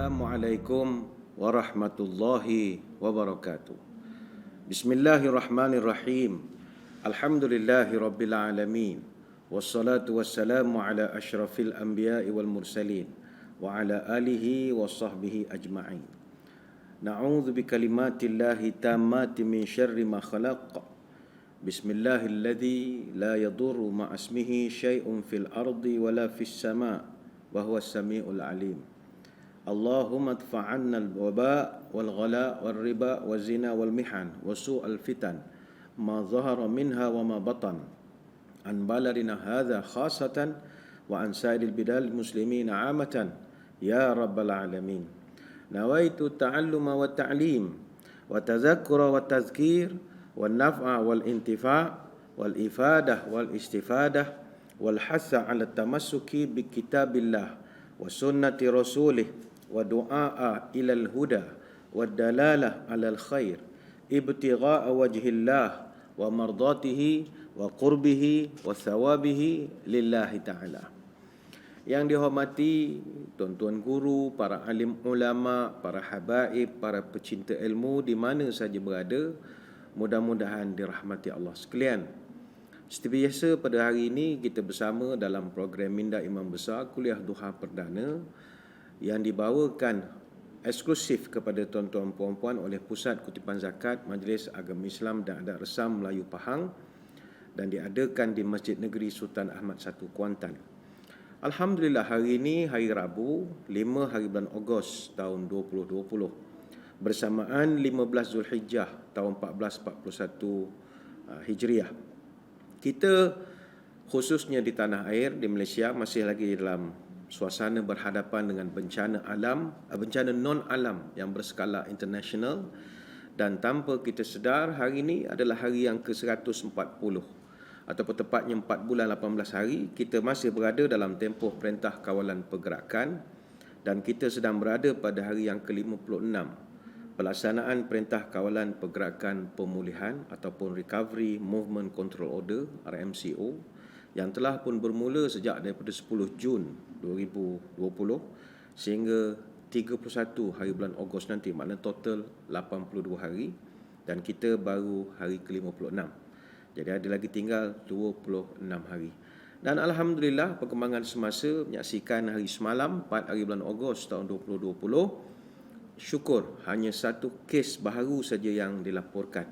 Assalamualaikum warahmatullahi wabarakatuh. Bismillahirrahmanirrahim. Alhamdulillahi rabbil alamin. Wassalatu wassalamu ala asyrafil anbiya'i wal mursalin wa ala alihi wa sahbihi ajma'in. Na'udzu bikalimatillahi tammati min syarri ma khalaq. Bismillahilladzi la yadurru ma'asmihi syai'un fil ardi wala fis sama' wa huwas samiul alim. Allahumma adfa' 'anna al-waba' wal ghala' wal riba wal zina wal mihan wa su'al fitan ma zahara minha wa ma batan an baladina hadha khasatan wa an sa'iril bidal muslimin 'amatan ya rabbal alamin. Nawaitu ta'alluma wa ta'lim wa tazakkura wa tazkir wal naf'a wal intifa' wal ifadah wal istifadah wal hasa 'ala tamassuki bi kitabillah wa sunnati rasulih wa du'aa ilal huda wa dalalah alal khair ibtigha'a wajhillah wa mardatihi wa qurbihi wa thawabihi lillahi ta'ala. Yang dihormati tuan-tuan guru, para alim ulama, para habaib, para pecinta ilmu di mana saja berada, mudah-mudahan dirahmati Allah sekalian. Seperti biasa pada hari ini kita bersama dalam program Minda Imam Besar Kuliah Duha Perdana yang dibawakan eksklusif kepada tuan-tuan puan-puan oleh Pusat Kutipan Zakat Majlis Agama Islam dan Adat Resam Melayu Pahang dan diadakan di Masjid Negeri Sultan Ahmad I Kuantan. Alhamdulillah, hari ini hari Rabu 5 hari bulan Ogos tahun 2020 bersamaan 15 Zulhijjah tahun 1441 Hijriah. Kita khususnya di tanah air di Malaysia masih lagi dalam suasana berhadapan dengan bencana non-alam yang berskala international, dan tanpa kita sedar hari ini adalah hari yang ke-140 ataupun tepatnya 4 bulan 18 hari kita masih berada dalam tempoh Perintah Kawalan Pergerakan, dan kita sedang berada pada hari yang ke-56 pelaksanaan Perintah Kawalan Pergerakan Pemulihan ataupun Recovery Movement Control Order RMCO yang telah pun bermula sejak daripada 10 Jun 2020 sehingga 31 hari bulan Ogos nanti, maknanya total 82 hari, dan kita baru hari ke-56. Jadi ada lagi tinggal 26 hari. Dan Alhamdulillah perkembangan semasa menyaksikan hari semalam 4 hari bulan Ogos tahun 2020, syukur hanya satu kes baru saja yang dilaporkan,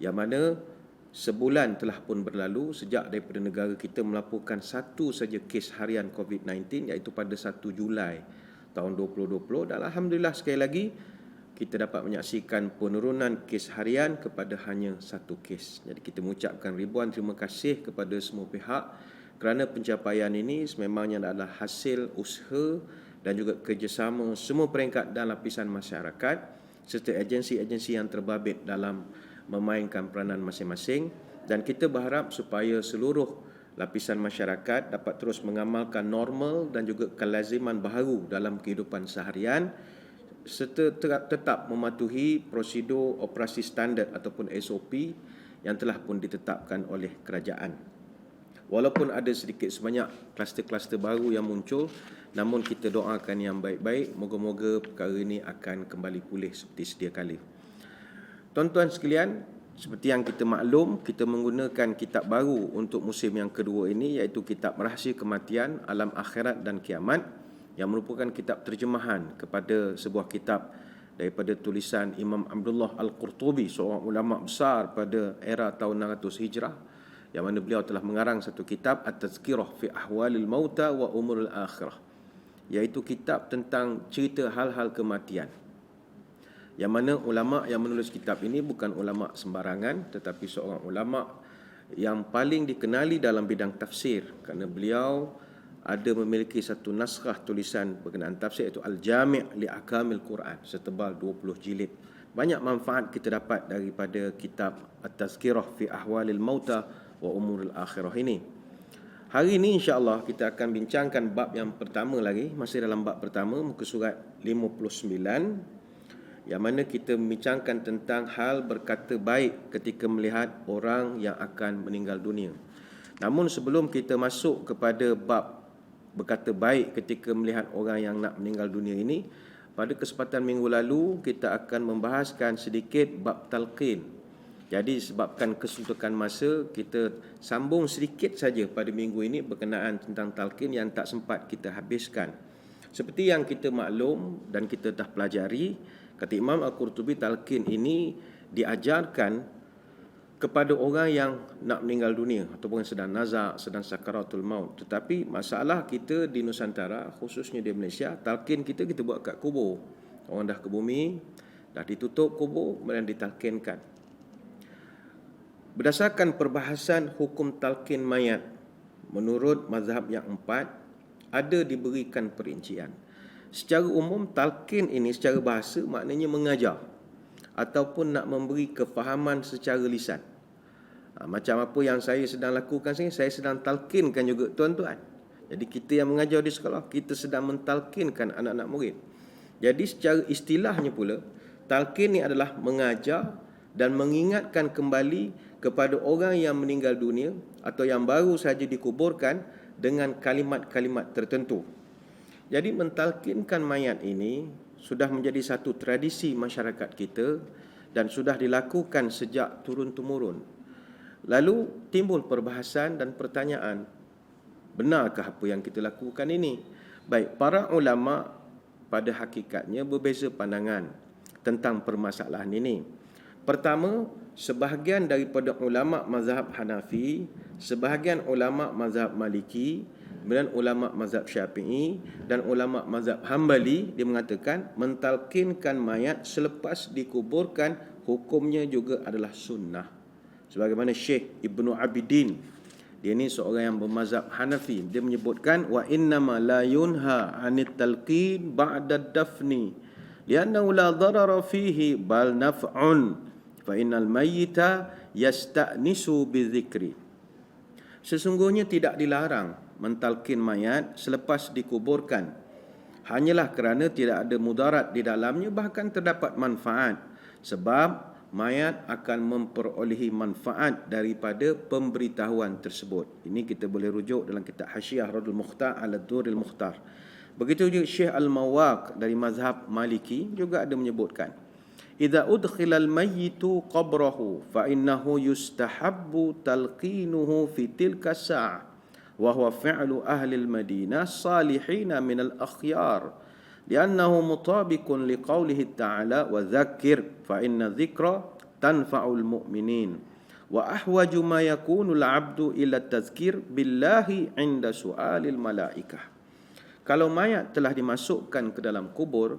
yang mana sebulan telah pun berlalu sejak daripada negara kita melaporkan satu saja kes harian COVID-19, iaitu pada 1 Julai tahun 2020, dan Alhamdulillah sekali lagi kita dapat menyaksikan penurunan kes harian kepada hanya satu kes. Jadi kita mengucapkan ribuan terima kasih kepada semua pihak kerana pencapaian ini sememangnya adalah hasil usaha dan juga kerjasama semua peringkat dan lapisan masyarakat serta agensi-agensi yang terbabit dalam memainkan peranan masing-masing, dan kita berharap supaya seluruh lapisan masyarakat dapat terus mengamalkan normal dan juga kelaziman baharu dalam kehidupan seharian serta tetap mematuhi prosedur operasi standard ataupun SOP yang telah pun ditetapkan oleh kerajaan. Walaupun ada sedikit sebanyak kluster-kluster baru yang muncul, namun kita doakan yang baik-baik, moga-moga perkara ini akan kembali pulih seperti sedia kala. Tuan-tuan sekalian, seperti yang kita maklum, kita menggunakan kitab baru untuk musim yang kedua ini, iaitu kitab Rahsia Kematian, Alam Akhirat dan Kiamat, yang merupakan kitab terjemahan kepada sebuah kitab daripada tulisan Imam Abdullah Al-Qurtubi, seorang ulama besar pada era tahun 600 Hijrah, yang mana beliau telah mengarang satu kitab At-Tazkirah fi Ahwalil Mauta wa Umuril Akhirah, iaitu kitab tentang cerita hal-hal kematian, yang mana ulama yang menulis kitab ini bukan ulama sembarangan, tetapi seorang ulama yang paling dikenali dalam bidang tafsir, kerana beliau ada memiliki satu naskah tulisan berkenaan tafsir, iaitu Al-Jami' li Ahkamil Quran, setebal 20 jilid. Banyak manfaat kita dapat daripada kitab At-Tazkirah fi Ahwalil Mauta wa Umuril Akhirah ini. Hari ini insya-Allah kita akan bincangkan bab yang pertama lagi, masih dalam bab pertama, muka surat 59, yang mana kita membincangkan tentang hal berkata baik ketika melihat orang yang akan meninggal dunia. Namun sebelum kita masuk kepada bab berkata baik ketika melihat orang yang nak meninggal dunia ini, pada kesempatan minggu lalu kita akan membahaskan sedikit bab talqin. Jadi sebabkan kesuntukan masa, kita sambung sedikit saja pada minggu ini berkenaan tentang talqin yang tak sempat kita habiskan. Seperti yang kita maklum dan kita dah pelajari, kata Imam Al-Qurtubi, talqin ini diajarkan kepada orang yang nak meninggal dunia ataupun sedang nazak, sedang sakaratul maut. Tetapi masalah kita di Nusantara, khususnya di Malaysia, talqin kita buat kat kubur. Orang dah ke bumi, dah ditutup kubur, kemudian ditalqinkan. Berdasarkan perbahasan hukum talqin mayat, menurut mazhab yang 4, ada diberikan perincian. Secara umum, talqin ini secara bahasa maknanya mengajar ataupun nak memberi kefahaman secara lisan. Macam apa yang saya sedang lakukan sekarang, saya sedang talqinkan juga tuan-tuan. Jadi kita yang mengajar di sekolah, kita sedang mentalqinkan anak-anak murid. Jadi secara istilahnya pula, talqin ini adalah mengajar dan mengingatkan kembali kepada orang yang meninggal dunia atau yang baru saja dikuburkan dengan kalimat-kalimat tertentu. Jadi mentalqinkan mayat ini sudah menjadi satu tradisi masyarakat kita dan sudah dilakukan sejak turun-temurun. Lalu timbul perbahasan dan pertanyaan, benarkah apa yang kita lakukan ini? Baik, para ulama pada hakikatnya berbeza pandangan tentang permasalahan ini. Pertama, sebahagian daripada ulama mazhab Hanafi, sebahagian ulama mazhab Maliki, kemudian ulama mazhab Syafi'i dan ulama mazhab Hambali, dia mengatakan mentalqinkan mayat selepas dikuburkan hukumnya juga adalah sunnah. Sebagaimana Syekh Ibnu Abidin, dia ni seorang yang bermazhab Hanafi, dia menyebutkan wa innama la yunha 'anit talqin ba'da dafni li'annahu la darara fihi bal naf'un fa innal mayyita yasta'nisu bizikri. Sesungguhnya tidak dilarang mentalqin mayat selepas dikuburkan, hanyalah kerana tidak ada mudarat di dalamnya, bahkan terdapat manfaat, sebab mayat akan memperolehi manfaat daripada pemberitahuan tersebut. Ini kita boleh rujuk dalam kitab Hasyiah Radul Mukhtar ala Durril Mukhtar. Begitu juga Syekh Al-Mawaq dari mazhab Maliki juga ada menyebutkan, idza udkhila al-mayyitu qabrahu fa innahu yustahabbu talqinuhu fi tilka as-sa'ah wa huwa fi'lu ahli al-Madinah salihin min al-akhyar li'annahu mutabiqun liqaulihi ta'ala wa dzakkir fa inna dzikra tanfa'ul mu'minin wa ahwaju ma yakunu al-'abdu ila tazkir billahi 'inda su'alil malaikah. Kalau mayat telah dimasukkan ke dalam kubur,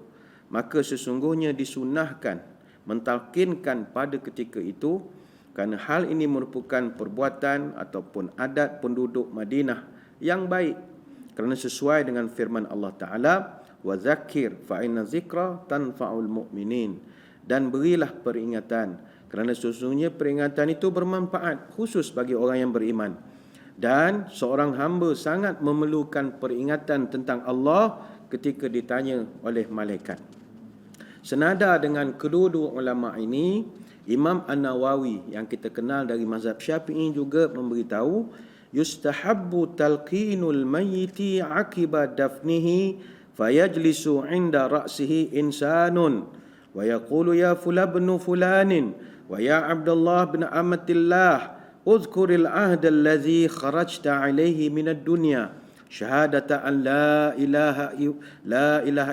maka sesungguhnya disunahkan mentalqinkan pada ketika itu, kerana hal ini merupakan perbuatan ataupun adat penduduk Madinah yang baik, kerana sesuai dengan firman Allah Ta'ala wa zakir fa inna zikra tanfa'ul mu'minin, dan berilah peringatan kerana sesungguhnya peringatan itu bermanfaat khusus bagi orang yang beriman, dan seorang hamba sangat memerlukan peringatan tentang Allah ketika ditanya oleh malaikat. Senada dengan kedua-dua ulama ini, Imam An-Nawawi yang kita kenal dari mazhab Syafi'i juga memberitahu yustahabbu talqinul mayyiti aqiba dafnihi fayajlisu 'inda ra'sihi insanun wa yaqulu ya fulan ibn fulanin wa ya Abdullah bin amatillah udhkuril ahda allazi kharajta 'alaihi minad dunya syahadata an la ilaha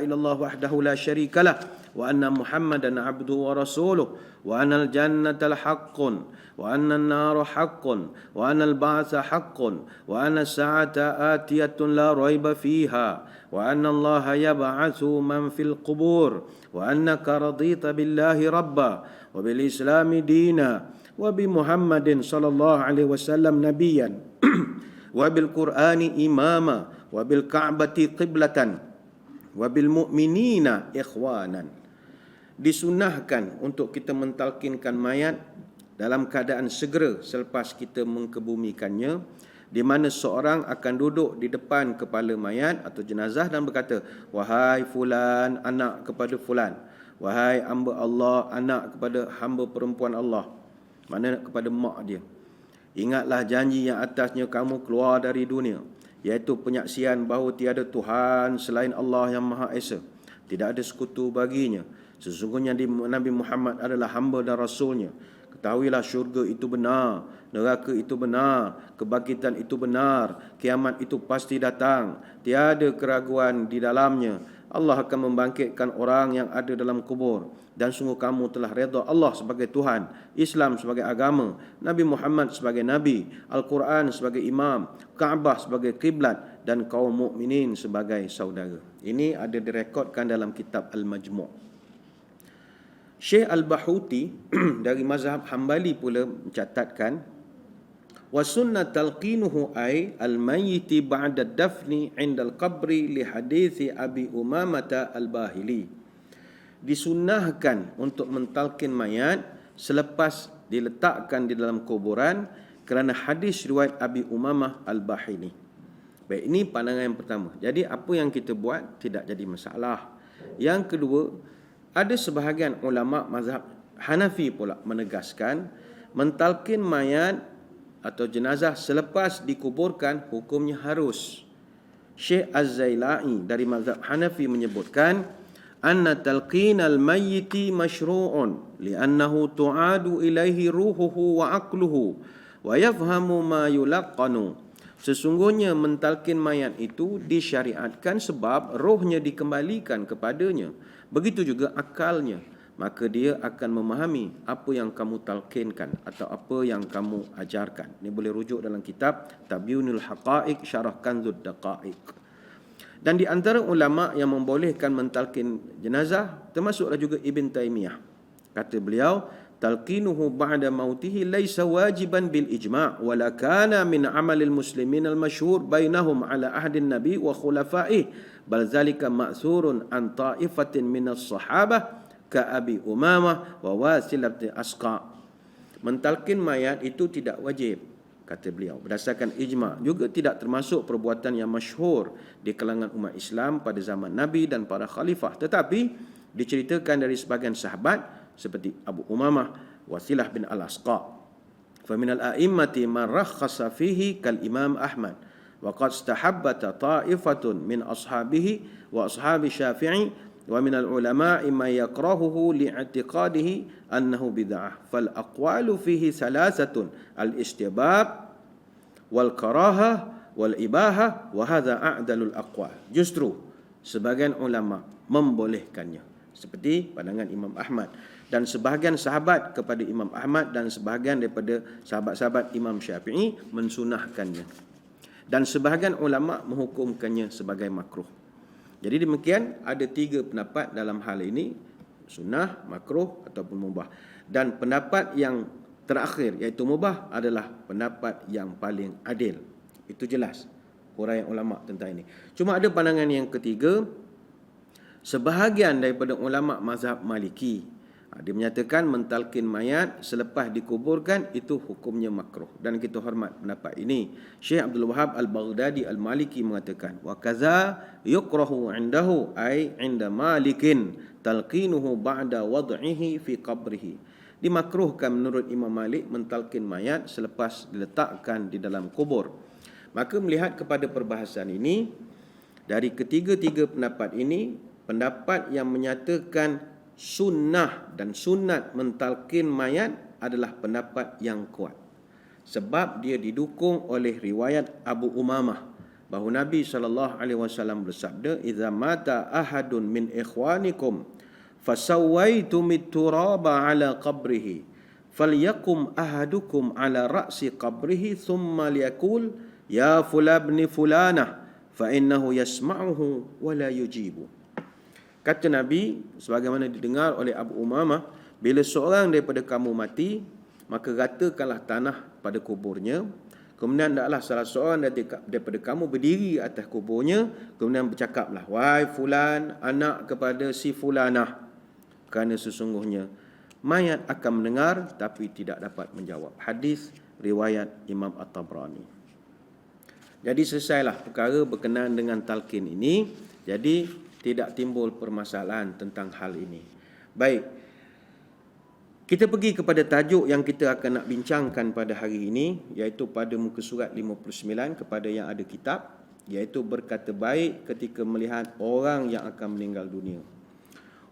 illallah wahdahu la syarikalah wa anna muhammadan abduhu wa rasuluh wa anna al-jannata haqqun wa anna an-nara haqqun wa anna al-ba'tha haqqun wa anna as-sa'ata atiyatun la raiba fiha wa anna allaha yab'atsu man fil qubur wa annaka radita billahi rabba wa bil islami dina wa bi muhammadin sallallahu alaihi wasallam nabiyyan wa bil qur'ani imama wa bil ka'bati qiblatan wa bil mu'minina ikhwanan. Disunahkan untuk kita mentalqinkan mayat dalam keadaan segera selepas kita mengkebumikannya, di mana seorang akan duduk di depan kepala mayat atau jenazah dan berkata, wahai fulan, anak kepada fulan, wahai hamba Allah, anak kepada hamba perempuan Allah, mana kepada mak dia, ingatlah janji yang atasnya kamu keluar dari dunia, iaitu penyaksian bahawa tiada Tuhan selain Allah yang Maha Esa, tidak ada sekutu baginya. Sesungguhnya Nabi Muhammad adalah hamba dan rasulnya. Ketahuilah syurga itu benar, neraka itu benar, kebangkitan itu benar, kiamat itu pasti datang, tiada keraguan di dalamnya. Allah akan membangkitkan orang yang ada dalam kubur. Dan sungguh kamu telah redha Allah sebagai Tuhan, Islam sebagai agama, Nabi Muhammad sebagai Nabi, Al-Quran sebagai imam, Kaabah sebagai kiblat, dan kaum mukminin sebagai saudara. Ini ada direkodkan dalam kitab Al-Majmu'. Syekh Al-Bahuti dari mazhab Hambali pula mencatatkan, wa sunnah talqinuhu ay al-mayyiti ba'da dafni 'inda al-qabri li hadithi Abi Umamah al-Bahili. Disunnahkan untuk mentalkin mayat selepas diletakkan di dalam kuburan kerana hadis riwayat Abi Umamah al-Bahili. Baik, ini pandangan yang pertama. Jadi apa yang kita buat tidak jadi masalah. Yang kedua, ada sebahagian ulama mazhab Hanafi pula menegaskan mentalkin mayat atau jenazah selepas dikuburkan hukumnya harus. Syekh Az-Zailai dari mazhab Hanafi menyebutkan anna talqin al-mayyiti mashru'un li'annahu tu'adu ilaihi ruhuhu wa aqluhu wa yafhamu ma yulaqqanu. Sesungguhnya mentalkin mayat itu disyariatkan sebab rohnya dikembalikan kepadanya. Begitu juga akalnya. Maka dia akan memahami apa yang kamu talqinkan atau apa yang kamu ajarkan. Ini boleh rujuk dalam kitab Tabyinul Haqa'iq Syarah Kanzud Daqa'iq. Dan di antara ulama yang membolehkan mentalqin jenazah termasuklah juga Ibn Taymiyah. Kata beliau, talqinuhu ba'da mautihi laysa wajiban bil ijma' wala kana min amalil muslimin al masyhur bainahum ala ahdin nabi wa khulafa'ih bal zalika ma'thurun an ta'ifatin minas sahabah ka Abi Umamah wa Wasil bin Asqa. Mentalqin mayat itu tidak wajib, kata beliau, berdasarkan ijma', juga tidak termasuk perbuatan yang masyhur di kalangan umat Islam pada zaman Nabi dan para khalifah, tetapi diceritakan dari sebagian sahabat seperti Abu Umamah, Wasilah bin Al-Asqa. Fa min al-a'immati man rakhasa fihi kal Imam Ahmad wa qad istahabbata ta'ifatun min ashabihi wa ashabi Syafi'i wa min al-ulama'i man yakrahuhu li'i'tiqadihi annahu bid'ah. Fal aqwalu fihi salasatun al-istibab wal karahah wal ibahah wa hadha a'dalul aqwal. Justru sebagian ulama membolehkannya, seperti pandangan Imam Ahmad dan sebahagian sahabat kepada Imam Ahmad dan sebahagian daripada sahabat-sahabat Imam Syafi'i mensunahkannya, dan sebahagian ulama menghukumkannya sebagai makruh. Jadi demikian, ada 3 pendapat dalam hal ini, sunnah, makruh ataupun mubah. Dan pendapat yang terakhir iaitu mubah adalah pendapat yang paling adil. Itu jelas huraian ulama tentang ini. Cuma ada pandangan yang ketiga, sebahagian daripada ulama mazhab Maliki, dia menyatakan mentalkin mayat selepas dikuburkan itu hukumnya makruh, dan kita hormat pendapat ini. Syekh Abdul Wahab Al-Baghdadi Al-Maliki mengatakan wa kaza yukrahu indahu ay inda Malikin talqinuhu ba'da wad'ihi fi qabrihi. Dimakruhkan menurut Imam Malik mentalkin mayat selepas diletakkan di dalam kubur. Maka melihat kepada perbahasan ini, dari ketiga-tiga pendapat ini, pendapat yang menyatakan sunnah dan sunat mentalkin mayat adalah pendapat yang kuat, sebab dia didukung oleh riwayat Abu Umamah bahawa Nabi SAW bersabda, "Idza mata ahadun min ikhwanikum fasawaitumit turaba ala qabrihi falyakum ahadukum ala ra'si qabrihi thumma liyaqul ya fulan ibn fulanah fa innahu yasma'uhu wa la yujibu." Kata Nabi, sebagaimana didengar oleh Abu Umamah, bila seorang daripada kamu mati, maka ratakanlah tanah pada kuburnya. Kemudian hendaklah salah seorang daripada kamu berdiri atas kuburnya, kemudian bercakaplah, wahai fulan, anak kepada si fulanah. Kerana sesungguhnya mayat akan mendengar tapi tidak dapat menjawab. Hadis riwayat Imam At-Tabrani. Jadi selesailah perkara berkenaan dengan talqin ini. Jadi tidak timbul permasalahan tentang hal ini. Baik, kita pergi kepada tajuk yang kita akan nak bincangkan pada hari ini, iaitu pada muka surat 59 kepada yang ada kitab, iaitu berkata baik ketika melihat orang yang akan meninggal dunia.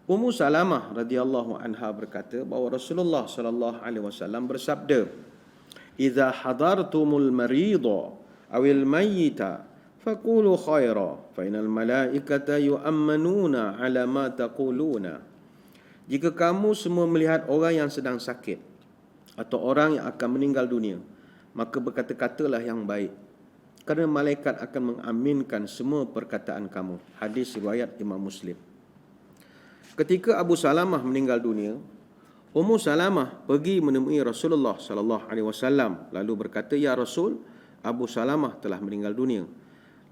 Ummu Salamah radhiyallahu anha berkata bahawa Rasulullah sallallahu alaihi wasallam bersabda, "Idza hadartumul marida awil mayyita faqulu khaira fa innal malaikata yu'ammanuna ala ma taquluna." Jika kamu semua melihat orang yang sedang sakit atau orang yang akan meninggal dunia, maka berkata-katalah yang baik, kerana malaikat akan mengaminkan semua perkataan kamu. Hadis riwayat Imam Muslim. Ketika Abu Salamah meninggal dunia, Ummu Salamah pergi menemui Rasulullah sallallahu alaihi wasallam lalu berkata, "Ya Rasul, Abu Salamah telah meninggal dunia."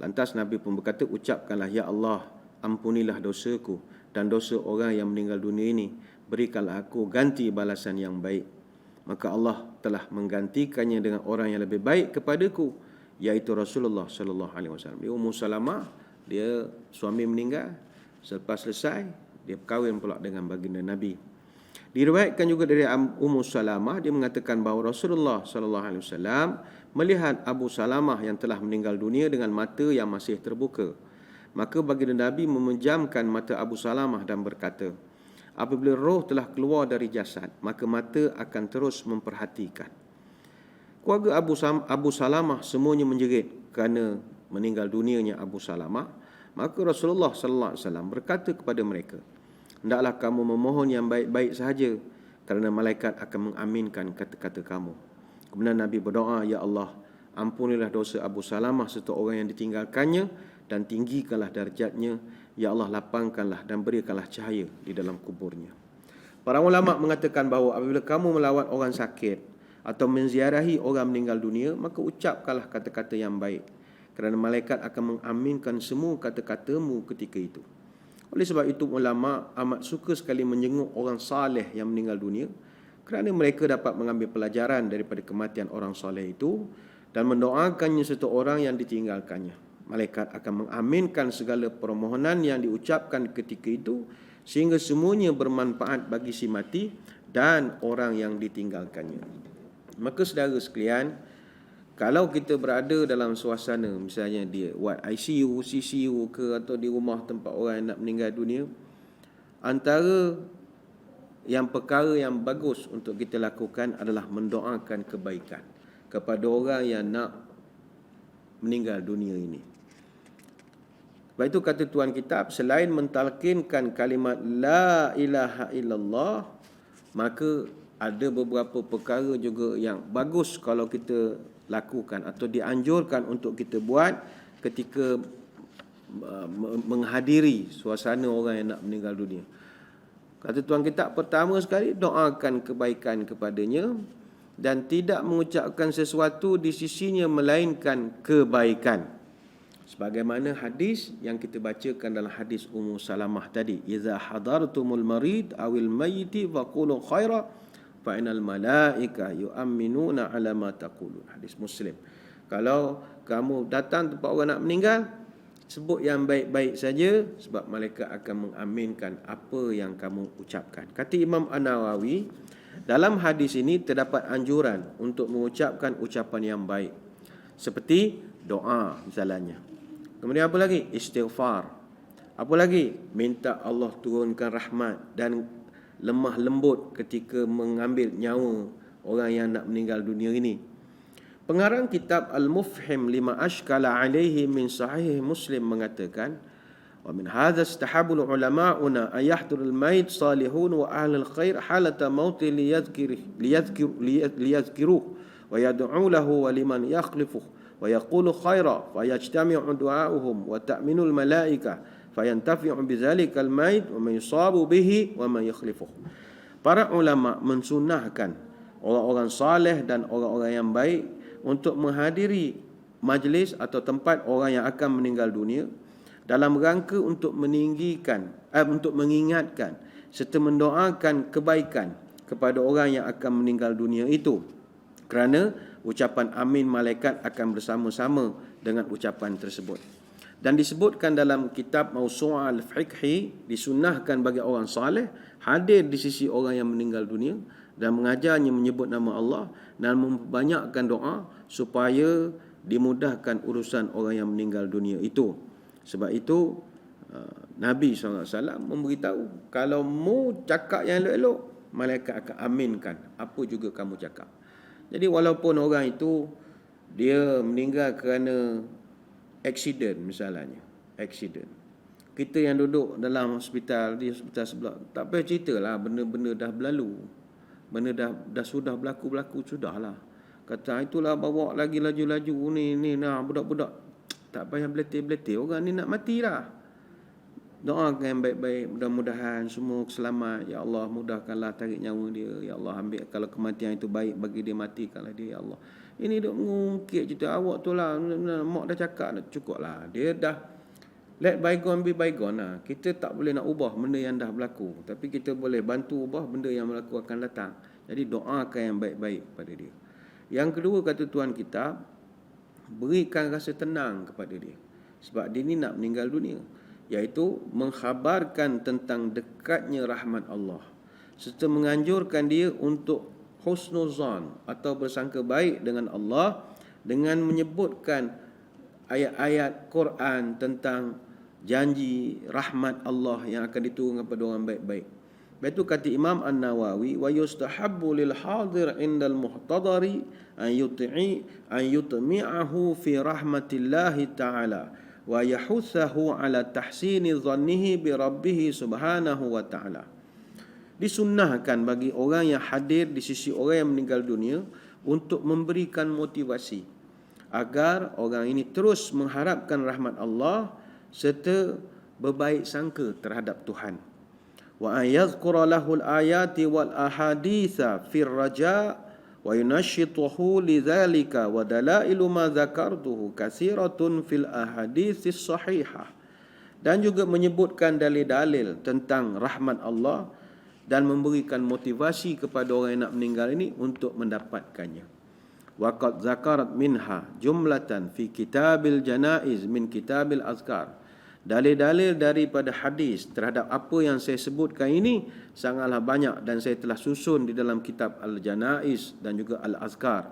Lantas Nabi pun berkata, "Ucapkanlah, ya Allah, ampunilah dosaku dan dosa orang yang meninggal dunia ini. Berikanlah aku ganti balasan yang baik." Maka Allah telah menggantikannya dengan orang yang lebih baik kepadaku, iaitu Rasulullah sallallahu alaihi wasallam. Ummu Salamah, dia suami meninggal, selepas selesai dia berkahwin pula dengan baginda Nabi. Diriwayatkan juga dari Ummu Salamah, dia mengatakan bahawa Rasulullah sallallahu alaihi wasallam melihat Abu Salamah yang telah meninggal dunia dengan mata yang masih terbuka. Maka baginda Nabi memejamkan mata Abu Salamah dan berkata, apabila roh telah keluar dari jasad, maka mata akan terus memperhatikan. Keluarga Abu Salamah semuanya menjerit kerana meninggal dunianya Abu Salamah. Maka Rasulullah sallallahu alaihi wasallam berkata kepada mereka, "Hendaklah kamu memohon yang baik-baik sahaja, kerana malaikat akan mengaminkan kata-kata kamu." Kemudian Nabi berdoa, "Ya Allah, ampunilah dosa Abu Salamah serta orang yang ditinggalkannya dan tinggikanlah darjatnya. Ya Allah, lapangkanlah dan berikanlah cahaya di dalam kuburnya." Para ulama mengatakan bahawa apabila kamu melawat orang sakit atau menziarahi orang meninggal dunia, maka ucapkanlah kata-kata yang baik, kerana malaikat akan mengaminkan semua kata-katamu ketika itu. Oleh sebab itu, ulama amat suka sekali menjenguk orang saleh yang meninggal dunia, kerana mereka dapat mengambil pelajaran daripada kematian orang saleh itu dan mendoakannya serta orang yang ditinggalkannya. Malaikat akan mengaminkan segala permohonan yang diucapkan ketika itu, sehingga semuanya bermanfaat bagi si mati dan orang yang ditinggalkannya. Maka saudara sekalian, kalau kita berada dalam suasana, misalnya dia ward ICU, CCU ke, atau di rumah tempat orang yang nak meninggal dunia, antara yang perkara yang bagus untuk kita lakukan adalah mendoakan kebaikan kepada orang yang nak meninggal dunia ini. Sebab itu kata Tuan Kitab, selain mentalkinkan kalimat La ilaha illallah, maka ada beberapa perkara juga yang bagus kalau kita lakukan atau dianjurkan untuk kita buat ketika menghadiri suasana orang yang nak meninggal dunia. Kata Tuan Kitab, pertama sekali, doakan kebaikan kepadanya dan tidak mengucapkan sesuatu di sisinya melainkan kebaikan. Sebagaimana hadis yang kita bacakan dalam hadis Ummu Salamah tadi, "Idza hadartumul marid awil mayyiti faqulu khaira fa innal malaika yu'minuna ala ma taqulun." Hadis Muslim. Kalau kamu datang tempat orang nak meninggal, sebut yang baik-baik saja, sebab malaikat akan mengaminkan apa yang kamu ucapkan. Kata Imam An-Nawawi, dalam hadis ini terdapat anjuran untuk mengucapkan ucapan yang baik, seperti doa misalnya. Kemudian apa lagi? Istighfar. Apa lagi? Minta Allah turunkan rahmat dan lemah lembut ketika mengambil nyawa orang yang nak meninggal dunia ini. Pengarang kitab Al-Mufhim lima ashkala alaihi min sahih Muslim mengatakan, wa min hadha istahabul ulama'una ayahdurul mayit salihun wa ahlul khair halata mauti liyadhkiruh wa yad'u lahu wa liman yakhlifuh wa yaqulu khaira wa yajtami'u du'a'uhum wa ta'minul malaika fayantafi'u bizalikal mayit wa man yusabu bihi wa man yakhlifuh. Para ulama mensunahkan orang-orang saleh dan orang-orang yang baik untuk menghadiri majlis atau tempat orang yang akan meninggal dunia dalam rangka untuk mengingatkan serta mendoakan kebaikan kepada orang yang akan meninggal dunia itu, kerana ucapan amin malaikat akan bersama-sama dengan ucapan tersebut. Dan disebutkan dalam kitab Mawsu'ah al-Fiqhi, disunnahkan bagi orang saleh hadir di sisi orang yang meninggal dunia dan mengajarnya menyebut nama Allah dan memperbanyakkan doa supaya dimudahkan urusan orang yang meninggal dunia itu. Sebab itu Nabi SAW memberitahu, kalau mu cakap yang elok-elok, malaikat akan aminkan apa juga kamu cakap. Jadi walaupun orang itu dia meninggal kerana accident misalnya, accident, kita yang duduk dalam hospital, di hospital sebelah, tak payah ceritalah, benda-benda dah berlalu, benda dah sudah berlaku sudahlah. Kata itulah bawa lagi laju-laju ni nah budak-budak, tak payah beletih-beletih, orang ni nak matilah. Doakan yang baik-baik, mudah-mudahan semua selamat. Ya Allah, mudahkanlah tarik nyawa dia. Ya Allah, ambil kalau kematian itu baik bagi dia, matikanlah dia. Ya Allah. Ini duk mengungkit cerita awak tu lah. Mak dah cakap, cukup lah. Dia dah let bygone be bygone lah. Kita tak boleh nak ubah benda yang dah berlaku. Tapi kita boleh bantu ubah benda yang berlaku akan datang. Jadi doakan yang baik-baik pada dia. Yang kedua, kata Tuhan kita, berikan rasa tenang kepada dia. Sebab dia ni nak meninggal dunia. Iaitu mengkhabarkan tentang dekatnya rahmat Allah, serta menganjurkan dia untuk husnuzan atau bersangka baik dengan Allah, dengan menyebutkan ayat-ayat Quran tentang janji rahmat Allah yang akan diturunkan kepada orang baik-baik. Itu kata Imam An-Nawawi, wa yustahabbu lil hadir indal muhtadari an yutmi'ahu fi rahmatillahi ta'ala wa yahuthahu ala tahsini dhannihi bi rabbih subhanahu wa ta'ala. Disunnahkan bagi orang yang hadir di sisi orang yang meninggal dunia untuk memberikan motivasi agar orang ini terus mengharapkan rahmat Allah serta berbaik sangka terhadap Tuhan. Wa ayadhkura lahul ayati wal ahaditha fir raja' wa yunashituhu lidzalika wa dalailu ma dzakartuhu katsiratun fil ahaditsis sahihah. Dan juga menyebutkan dalil-dalil tentang rahmat Allah dan memberikan motivasi kepada orang yang nak meninggal ini untuk mendapatkannya. Wa qad zakarat minha jumlatan fi kitabil janaiz min kitabil azkar. Dalil-dalil daripada hadis terhadap apa yang saya sebutkan ini sangatlah banyak dan saya telah susun di dalam kitab Al-Janaiz dan juga Al-Azkar.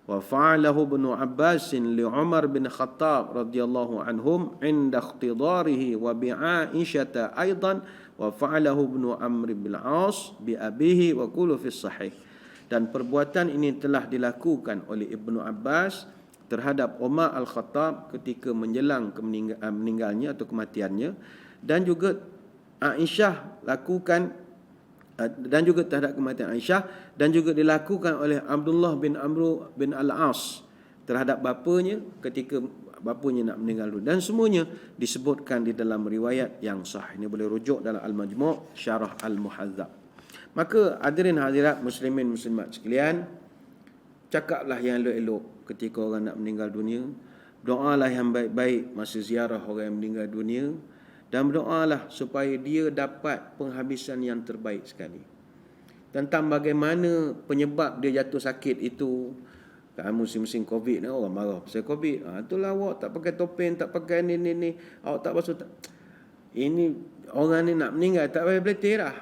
Wa fa'alahu Ibnu Abbas li Umar bin Khattab radhiyallahu anhum inda ikhtidarihi wa bi Aisyah aidan wa fa'alahu Ibnu Amr bin Al-As bi abihi wa kullu fi sahih. Dan perbuatan ini telah dilakukan oleh Ibnu Abbas terhadap Umar Al-Khattab ketika menjelang meninggalnya atau kematiannya, dan juga Aisyah lakukan, dan juga terhadap kematian Aisyah, dan juga dilakukan oleh Abdullah bin Amr bin Al-As terhadap bapanya ketika bapanya nak meninggal dunia, dan semuanya disebutkan di dalam riwayat yang sahih. Ini boleh rujuk dalam Al-Majmu' Syarah Al-Muhadzab. Maka hadirin hadirat muslimin muslimat sekalian, cakaplah yang elok-elok ketika orang nak meninggal dunia. Doalah yang baik-baik masa ziarah orang yang meninggal dunia. Dan berdoalah supaya dia dapat penghabisan yang terbaik sekali. Tentang bagaimana penyebab dia jatuh sakit itu. Kan musim-musim Covid ni orang marah pasal Covid. Itulah awak tak pakai topeng, tak pakai ni. Awak tak basuh. Ini orang ni nak meninggal, tak payah beletih lah.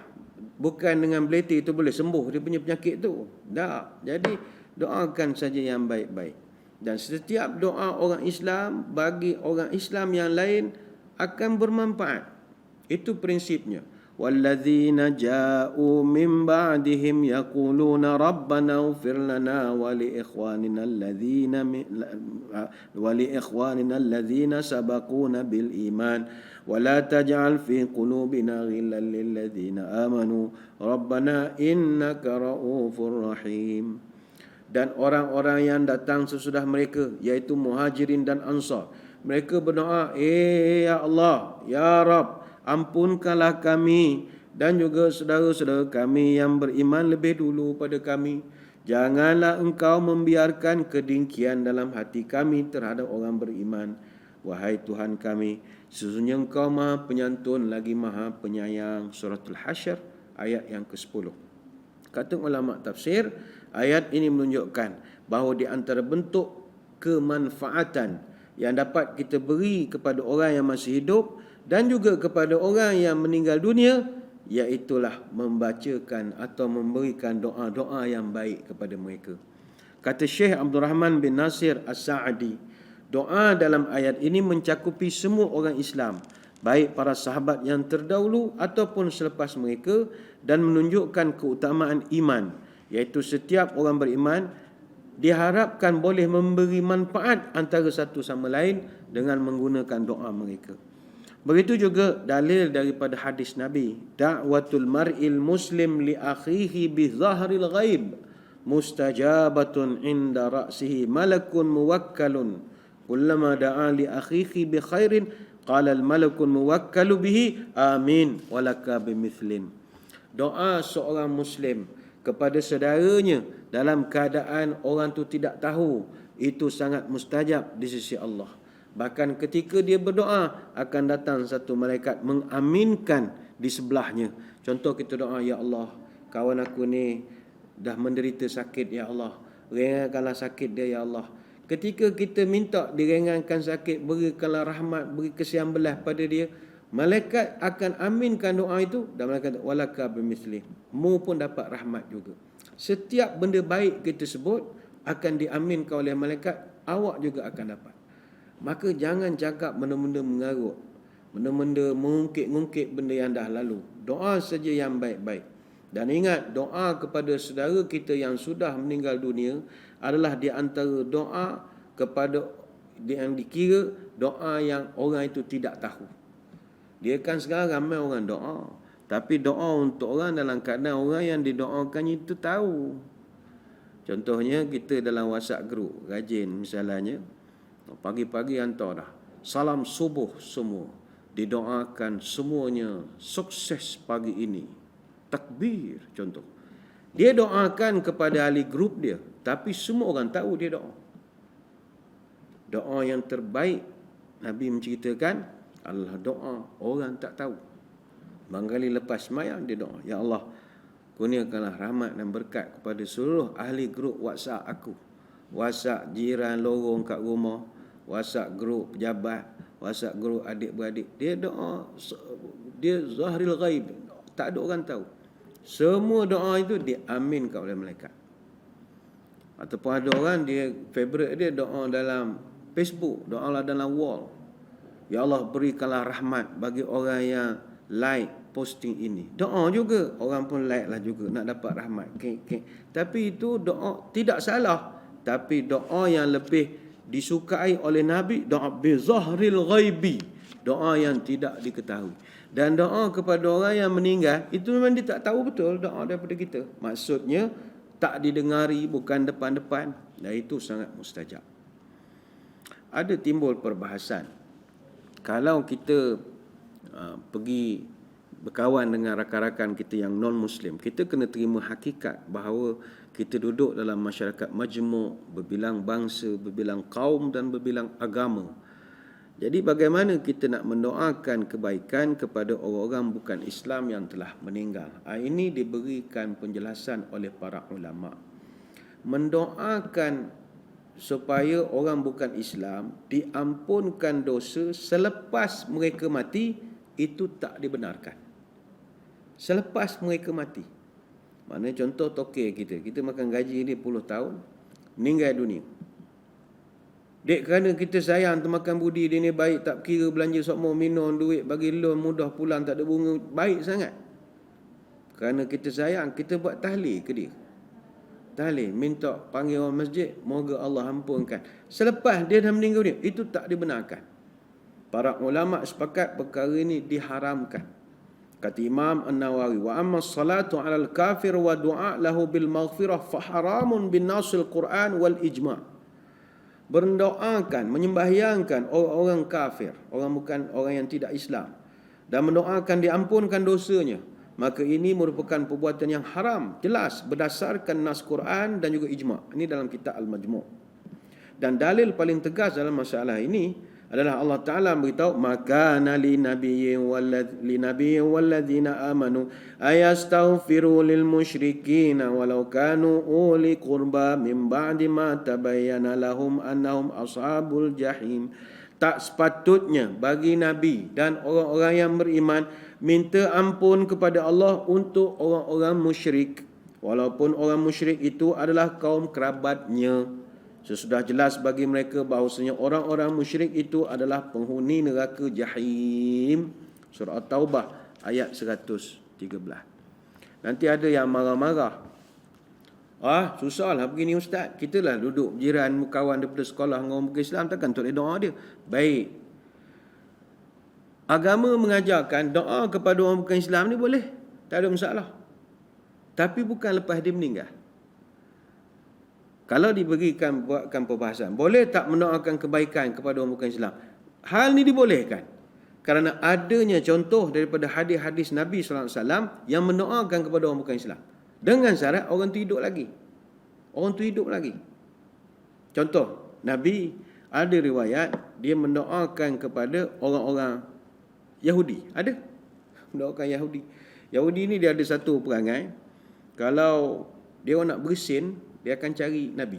Bukan dengan beletih itu boleh sembuh dia punya penyakit tu. Tak. Jadi doakan saja yang baik-baik. Dan setiap doa orang Islam bagi orang Islam yang lain akan bermanfaat. Itu prinsipnya. Walladzina ja'u min ba'dihim yaquluna rabbana ighfir lana wa li ikhwanina alladhina sabaquna bil iman wa la taj'al fi qulubina ghillan lil ladzina amanu rabbana innaka ra'ufur rahim. Dan orang-orang yang datang sesudah mereka, iaitu Muhajirin dan Ansar, mereka berdoa, ya Allah, ya Rabb, ampunkanlah kami dan juga saudara-saudara kami yang beriman lebih dulu pada kami. Janganlah engkau membiarkan kedengkian dalam hati kami terhadap orang beriman. Wahai Tuhan kami, sesungguhnya engkau maha penyantun lagi maha penyayang. Suratul Hasyr ayat yang ke-10. Kata ulama tafsir, ayat ini menunjukkan bahawa di antara bentuk kemanfaatan yang dapat kita beri kepada orang yang masih hidup dan juga kepada orang yang meninggal dunia, iaitulah membacakan atau memberikan doa-doa yang baik kepada mereka. Kata Syekh Abdul Rahman bin Nasir As-Sa'di, doa dalam ayat ini mencakupi semua orang Islam, baik para sahabat yang terdahulu ataupun selepas mereka, dan menunjukkan keutamaan iman, iaitu setiap orang beriman diharapkan boleh memberi manfaat antara satu sama lain dengan menggunakan doa mereka. Begitu juga dalil daripada hadis Nabi, da'watul mar'il muslim li akhihi bi zahril ghaib mustajabatun inda ra'sihi malakun muwakkalun kullama da'a li akhihi bi khairin qala al malakun muwakkalu bihi amin walaka bimithlin. Doa seorang muslim kepada saudaranya dalam keadaan orang tu tidak tahu, itu sangat mustajab di sisi Allah. Bahkan ketika dia berdoa, akan datang satu malaikat mengaminkan di sebelahnya. Contoh kita doa, ya Allah, kawan aku ni dah menderita sakit, ya Allah, ringankanlah sakit dia, ya Allah. Ketika kita minta diringankan sakit, berikanlah rahmat, beri kesian belas pada dia, malaikat akan aminkan doa itu, dan malaikat walaka bimithli, mu pun dapat rahmat juga. Setiap benda baik kita sebut akan diaminkan oleh malaikat, awak juga akan dapat. Maka jangan cakap benda-benda mengarut, benda-benda mengungkit-ungkit benda yang dah lalu. Doa saja yang baik-baik. Dan ingat, doa kepada saudara kita yang sudah meninggal dunia adalah di antara doa kepada yang dikira doa yang orang itu tidak tahu. Dia kan sekarang ramai orang doa, tapi doa untuk orang dalam keadaan orang yang didoakan itu tahu. Contohnya kita dalam WhatsApp group, rajin misalnya, pagi-pagi hantar dah salam subuh semua, didoakan semuanya sukses pagi ini, takbir contoh. Dia doakan kepada ahli grup dia, tapi semua orang tahu dia doa. Doa yang terbaik Nabi menceritakan adalah doa orang tak tahu. Mangkali lepas sembahyang dia doa, ya Allah, kurniakanlah rahmat dan berkat kepada seluruh ahli grup WhatsApp aku, WhatsApp jiran lorong kat rumah, WhatsApp grup pejabat, WhatsApp grup adik-beradik. Dia doa, dia zahril ghaib, tak ada orang tahu. Semua doa itu diaminkan oleh malaikat. Ataupun ada orang dia favorite dia doa dalam Facebook, doa lah dalam wall, ya Allah berikanlah rahmat bagi orang yang like posting ini. Doa juga, orang pun like lah juga nak dapat rahmat. Tapi itu doa tidak salah, tapi doa yang lebih disukai oleh Nabi, doa bizahril ghaibi, doa yang tidak diketahui. Dan doa kepada orang yang meninggal, itu memang dia tak tahu betul doa daripada kita. Maksudnya tak didengari, bukan depan-depan, dan itu sangat mustajab. Ada timbul perbahasan, kalau kita pergi berkawan dengan rakan-rakan kita yang non-Muslim, kita kena terima hakikat bahawa kita duduk dalam masyarakat majmuk, berbilang bangsa, berbilang kaum dan berbilang agama. Jadi bagaimana kita nak mendoakan kebaikan kepada orang-orang bukan Islam yang telah meninggal? Ini diberikan penjelasan oleh para ulama. Mendoakan supaya orang bukan Islam diampunkan dosa selepas mereka mati, itu tak dibenarkan. Selepas mereka mati. Maknanya contoh tokek kita makan gaji ni 10 tahun, meninggal dunia. Dek kerana kita sayang termakan budi, dia ni baik, tak kira belanja sokmo, minum duit, bagi loan mudah pulang, tak ada bunga, baik sangat. Kerana kita sayang, kita buat tahlil ke dia. Tahlil, minta panggil orang masjid, moga Allah ampunkan. Selepas dia dah meninggal dunia, itu tak dibenarkan. Para ulama sepakat perkara ini diharamkan. Kata Imam An-Nawawi, wa amma salatu 'alal kafir wa du'a lahu bil maghfirah fa haramun bin nasil Quran wal ijma'. Berdoakan, menyembahyangkan orang kafir, orang bukan orang yang tidak Islam, dan mendoakan diampunkan dosanya, maka ini merupakan perbuatan yang haram, jelas berdasarkan nas Quran dan juga ijma'. Ini dalam kitab Al-Majmu'. Dan dalil paling tegas dalam masalah ini adalah Allah Ta'ala beritahu, makana li nabiyyin walladzina amanu ayastaghfiru lil musyrikin walau kanu uli qurba min ba'di ma tabayyana lahum annahum ashabul jahim. Tak sepatutnya bagi Nabi dan orang-orang yang beriman minta ampun kepada Allah untuk orang-orang musyrik, walaupun orang musyrik itu adalah kaum kerabatnya. Sesudah jelas bagi mereka bahawasanya orang-orang musyrik itu adalah penghuni neraka jahim. Surah At-Taubah ayat 113. Nanti ada yang marah-marah. Susahlah begini ustaz. Kita lah duduk jiran kawan daripada sekolah dengan orang bukan Islam, takkan tak boleh doa dia. Baik. Agama mengajarkan doa kepada orang bukan Islam ni boleh. Tak ada masalah. Tapi bukan lepas dia meninggal. Kalau diberikan buatkan perbahasan, boleh tak mendoakan kebaikan kepada orang bukan Islam? Hal ni dibolehkan. Kerana adanya contoh daripada hadis-hadis Nabi SAW yang mendoakan kepada orang bukan Islam. Dengan syarat orang tu hidup lagi. Orang tu hidup lagi. Contoh, Nabi ada riwayat dia mendoakan kepada orang-orang Yahudi. Ada? Mendoakan Yahudi. Yahudi ni dia ada satu perangai. Kalau dia orang nak bersin, dia akan cari Nabi.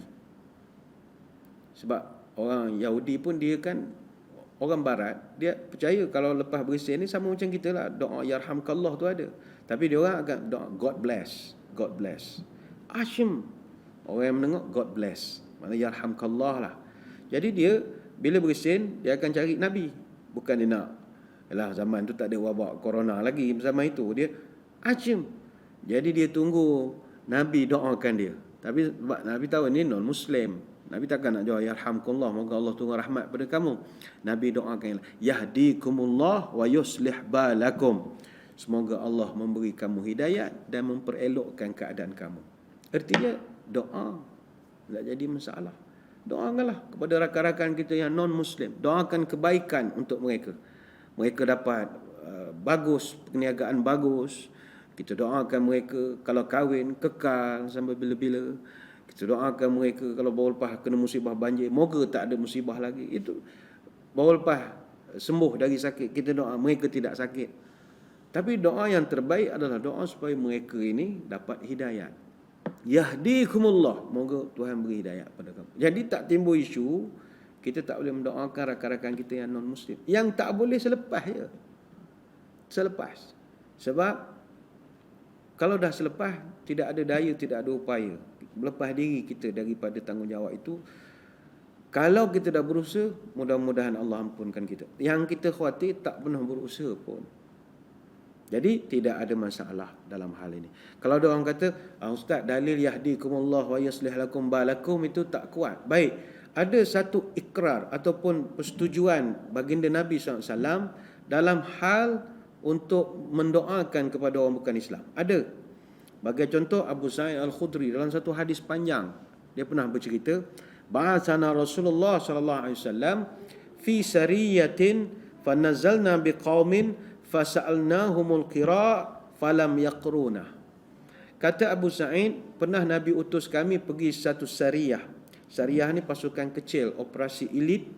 Sebab orang Yahudi pun dia kan orang barat, dia percaya kalau lepas bersin ni sama macam kita lah, doa yarhamkallah tu ada. Tapi dia orang akan doa God bless, God bless. Asyim, orang yang menengok God bless, maknanya yarhamkallah lah. Jadi dia bila bersin dia akan cari Nabi. Bukan dia nak, yalah zaman tu tak ada wabak corona lagi, zaman itu dia asyim. Jadi dia tunggu Nabi doakan dia. Tapi Nabi tahu ni non-Muslim. Nabi takkan nak doa yarhamkallah, moga Allah turun rahmat pada kamu. Nabi doakan yahdikumullah wa yuslih balakum. Semoga Allah memberi kamu hidayat dan memperelokkan keadaan kamu. Artinya doa tak jadi masalah. Doakanlah kepada rakan-rakan kita yang non-Muslim. Doakan kebaikan untuk mereka. Mereka dapat bagus, perniagaan bagus. Kita doakan mereka kalau kahwin kekal sampai bila-bila. Kita doakan mereka kalau baru lepas kena musibah banjir, moga tak ada musibah lagi. Itu baru lepas sembuh dari sakit, kita doa mereka tidak sakit. Tapi doa yang terbaik adalah doa supaya mereka ini dapat hidayat. Yahdikumullah, moga Tuhan beri hidayat pada kamu. Jadi tak timbul isu kita tak boleh mendoakan rakan-rakan kita yang non-Muslim. Yang tak boleh selepas je. Selepas. Sebab kalau dah selepas, tidak ada daya, tidak ada upaya. Melepas diri kita daripada tanggungjawab itu. Kalau kita dah berusaha, mudah-mudahan Allah ampunkan kita. Yang kita khawatir tak pernah berusaha pun. Jadi tidak ada masalah dalam hal ini. Kalau ada orang kata, Ustaz, dalil yahdikumullah wa yuslih lakum balakum itu tak kuat. Baik, ada satu ikrar ataupun persetujuan baginda Nabi SAW dalam hal untuk mendoakan kepada orang bukan Islam. Ada. Bagi contoh Abu Sa'id Al-Khudri dalam satu hadis panjang, dia pernah bercerita, ba'athana Rasulullah sallallahu alaihi wasallam fi sariyatin fanazalna biqaumin fasa'alnahumul qira' falam yaqruna. Kata Abu Sa'id, pernah Nabi utus kami pergi satu sariyah. Sariyah ni pasukan kecil, operasi elit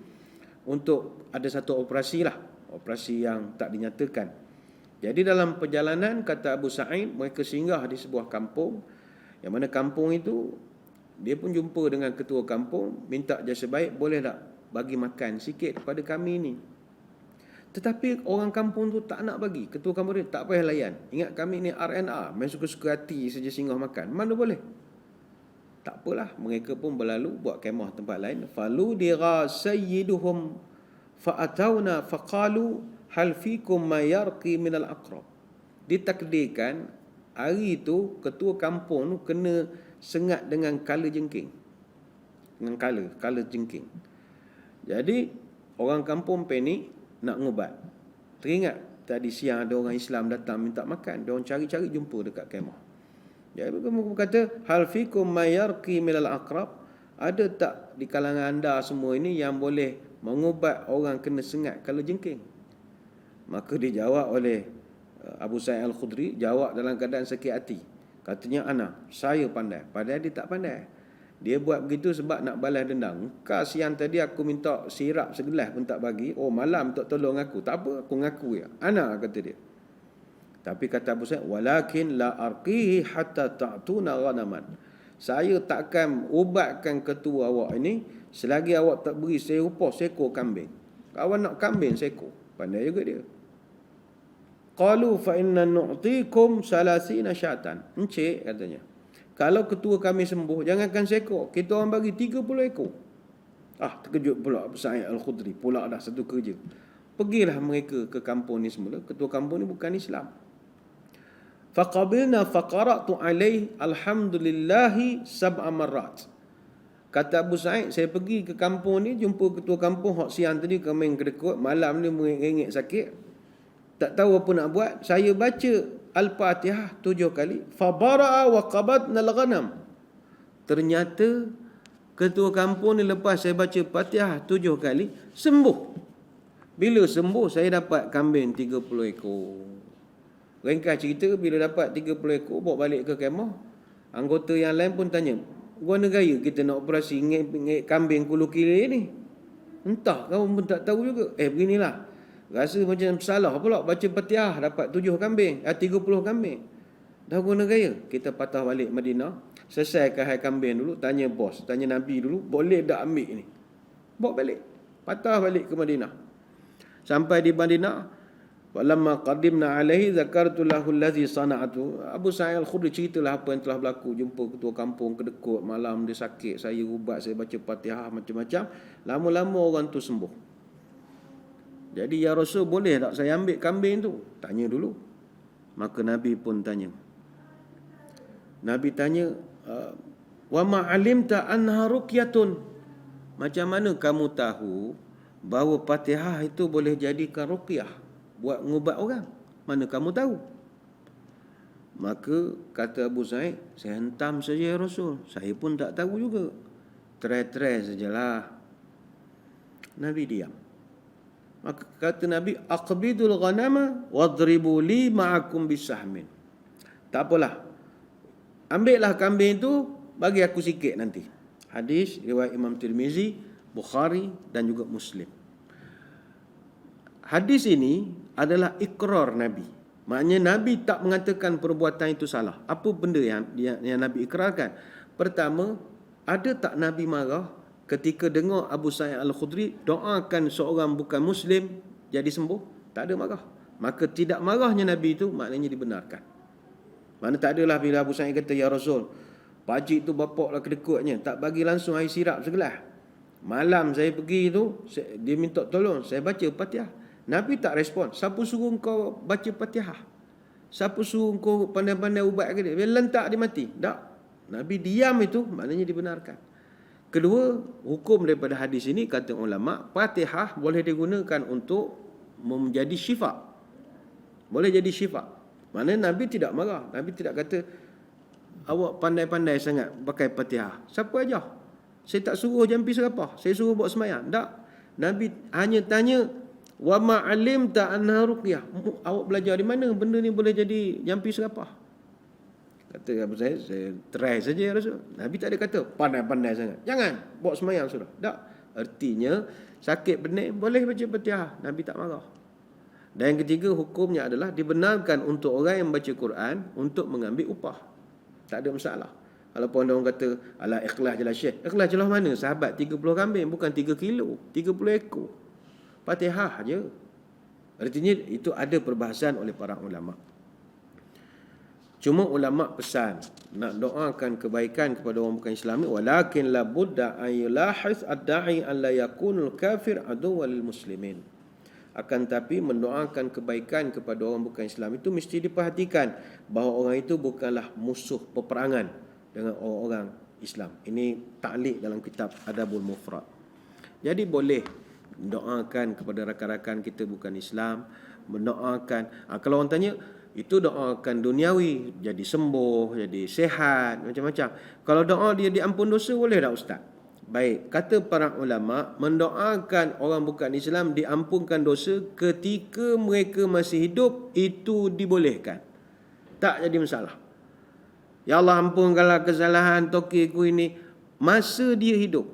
untuk ada satu operasi lah, operasi yang tak dinyatakan. Jadi dalam perjalanan, kata Abu Sa'id, mereka singgah di sebuah kampung. Yang mana kampung itu, dia pun jumpa dengan ketua kampung, minta jasa baik, boleh tak bagi makan sikit kepada kami ni. Tetapi orang kampung tu tak nak bagi. Ketua kampung dia, tak payah layan. Ingat kami ni RNR, main suka-suka hati saja singgah makan. Mana boleh? Tak apalah, mereka pun berlalu, buat kemah tempat lain. Falu dira sayyiduhum fa'atawna faqalu hal fikum ma yarqi minal aqrab. Ditakdirkan hari itu ketua kampung tu kena sengat dengan kala jengking. Dengan kala jengking. Jadi orang kampung panik nak ngubat. Teringat tadi siang ada orang Islam datang minta makan, dia orang cari-cari jumpa dekat kemah. Jadi kamu kata hal fikum ma yarqi minal aqrab, ada tak di kalangan anda semua ini yang boleh mengubat orang kena sengat kala jengking? Maka dijawab oleh Abu Sa'id Al-Khudri, jawab dalam keadaan sakit hati. Katanya, saya pandai. Padahal dia tak pandai. Dia buat begitu sebab nak balas dendam. Kau siang tadi aku minta sirap segelas pun tak bagi. Oh, malam tak tolong aku. Tak apa, aku ngaku ya. Kata dia. Tapi kata Abu Sa'id, walakin la arqihi hatta ta'tuna ghanaman. Saya takkan ubatkan ketua awak ini selagi awak tak beri serupa seekor kambing. Awak nak kambing seekor. Pandai juga dia. Qalu fa inna nu'tikum salasina syatan. Encik katanya, Kalau ketua kami sembuh, jangankan seekor, kita orang bagi 30 ekor. Terkejut pula Abu Sa'id Al-Khudri. Pula dah satu kerja. Pergilah mereka ke kampung ni semula. Ketua kampung ni bukan Islam. Faqabilna faqara'tu alaih alhamdulillahi sab'a marrat. Kata Abu Sa'id, saya pergi ke kampung ni, jumpa ketua kampung, hak siang tadi kami kedekut, malam ni mengengek sakit. Tak tahu apa nak buat. Saya baca Al-Fatihah 7 kali. Fabara'a wa qabatna al-ghanam. Ternyata ketua kampung ni lepas saya baca Fatihah 7 kali, sembuh. Bila sembuh, saya dapat kambing 30 ekor. Ringkas cerita, bila dapat 30 ekor, bawa balik ke kemah. Anggota yang lain pun tanya, guna gaya kita nak operasi ngek kambing 10 kilo ni? Entah, kau pun tak tahu juga. Beginilah. Rasa macam salah pula baca Fatihah dapat 30 kambing. Dah guna gaya. Kita patah balik Madinah. Selesaikan hai kambing dulu, tanya bos, tanya Nabi dulu, boleh tak ambil ni? Bawa balik. Patah balik ke Madinah. Sampai di Madinah, walamma qadimna alaihi zakartu lahu allazi sana'atu. Abu Sa'id Al-Khudri ceritalah apa yang telah berlaku. Jumpa ketua kampung kedekut, malam dia sakit, saya ubat, saya baca Fatihah macam-macam. Lama-lama orang tu sembuh. Jadi ya Rasul, boleh tak saya ambil kambing tu? Tanya dulu. Maka Nabi pun tanya. Nabi tanya, wa ma alimta anha ruqyatun. Macam mana kamu tahu bahawa Fatihah itu boleh jadikan ruqyah, buat ngubat orang? Mana kamu tahu? Maka kata Abu Sa'id, saya hentam saja ya Rasul. Saya pun tak tahu juga. Try sajalah. Nabi diam. Maka kata Nabi, aqbidul ghanama wadribu li ma'akum bisahmin. Tak apalah. Ambillah kambing itu, bagi aku sikit nanti. Hadis riwayat Imam Tirmizi, Bukhari dan juga Muslim. Hadis ini adalah ikrar Nabi. Maknanya Nabi tak mengatakan perbuatan itu salah. Apa benda yang Nabi ikrarkan? Pertama, ada tak Nabi marah ketika dengar Abu Sa'id Al-Khudri doakan seorang bukan Muslim jadi sembuh? Tak ada marah. Maka tidak marahnya Nabi itu maknanya dibenarkan. Mana tak adalah bila Abu Sa'id kata, ya Rasul, pakcik tu bapak lah kedekutnya, tak bagi langsung air sirap segelas. Malam saya pergi tu, dia minta tolong, saya baca Fatihah. Nabi tak respon. Siapa suruh kau baca Fatihah? Siapa suruh kau pandai-pandai ubat ke dia? Dia lentak, dia mati. Tak. Nabi diam itu maknanya dibenarkan. Kedua, hukum daripada hadis ini, kata ulama, Fatihah boleh digunakan untuk menjadi syifa. Boleh jadi syifa. Maknanya Nabi tidak marah. Nabi tidak kata, awak pandai-pandai sangat pakai Fatihah. Siapa ajar? Saya tak suruh jampi serapah. Saya suruh buat semayang. Tak. Nabi hanya tanya, wa ma'alimta anha ruqyah. Awak belajar di mana benda ni boleh jadi jampi serapah? Kata Abu Sa'id, saya try saja ya Rasul. Nabi tak ada kata pandai-pandai sangat. Jangan, bawa semayang sudah. Tak. Artinya, sakit pening boleh baca Fatihah. Nabi tak marah. Dan yang ketiga, hukumnya adalah dibenarkan untuk orang yang baca Quran untuk mengambil upah. Tak ada masalah. Kalau pun orang kata, alah ikhlas je lah Syekh. Ikhlas je lah mana? Sahabat 30 kambing, bukan 3 kilo, 30 ekor. Fatihah je. Artinya itu ada perbahasan oleh para ulama. Cuma ulama pesan nak doakan kebaikan kepada orang bukan Islam ni, walakin la budda an yulahiz ad-da'i an la yakunul kafir aduwwal muslimin. Akan tapi mendoakan kebaikan kepada orang bukan Islam itu mesti diperhatikan bahawa orang itu bukanlah musuh peperangan dengan orang-orang Islam. Ini ta'liq dalam kitab Adabul Mufrad. Jadi boleh doakan kepada rakan-rakan kita bukan Islam, mendoakan. Kalau orang tanya, itu doakan duniawi, jadi sembuh, jadi sehat, macam-macam. Kalau doa dia diampun dosa, boleh tak Ustaz? Baik, kata para ulama, mendoakan orang bukan Islam diampunkan dosa ketika mereka masih hidup, itu dibolehkan. Tak jadi masalah. Ya Allah, ampunkanlah kesalahan tokiku ini masa dia hidup.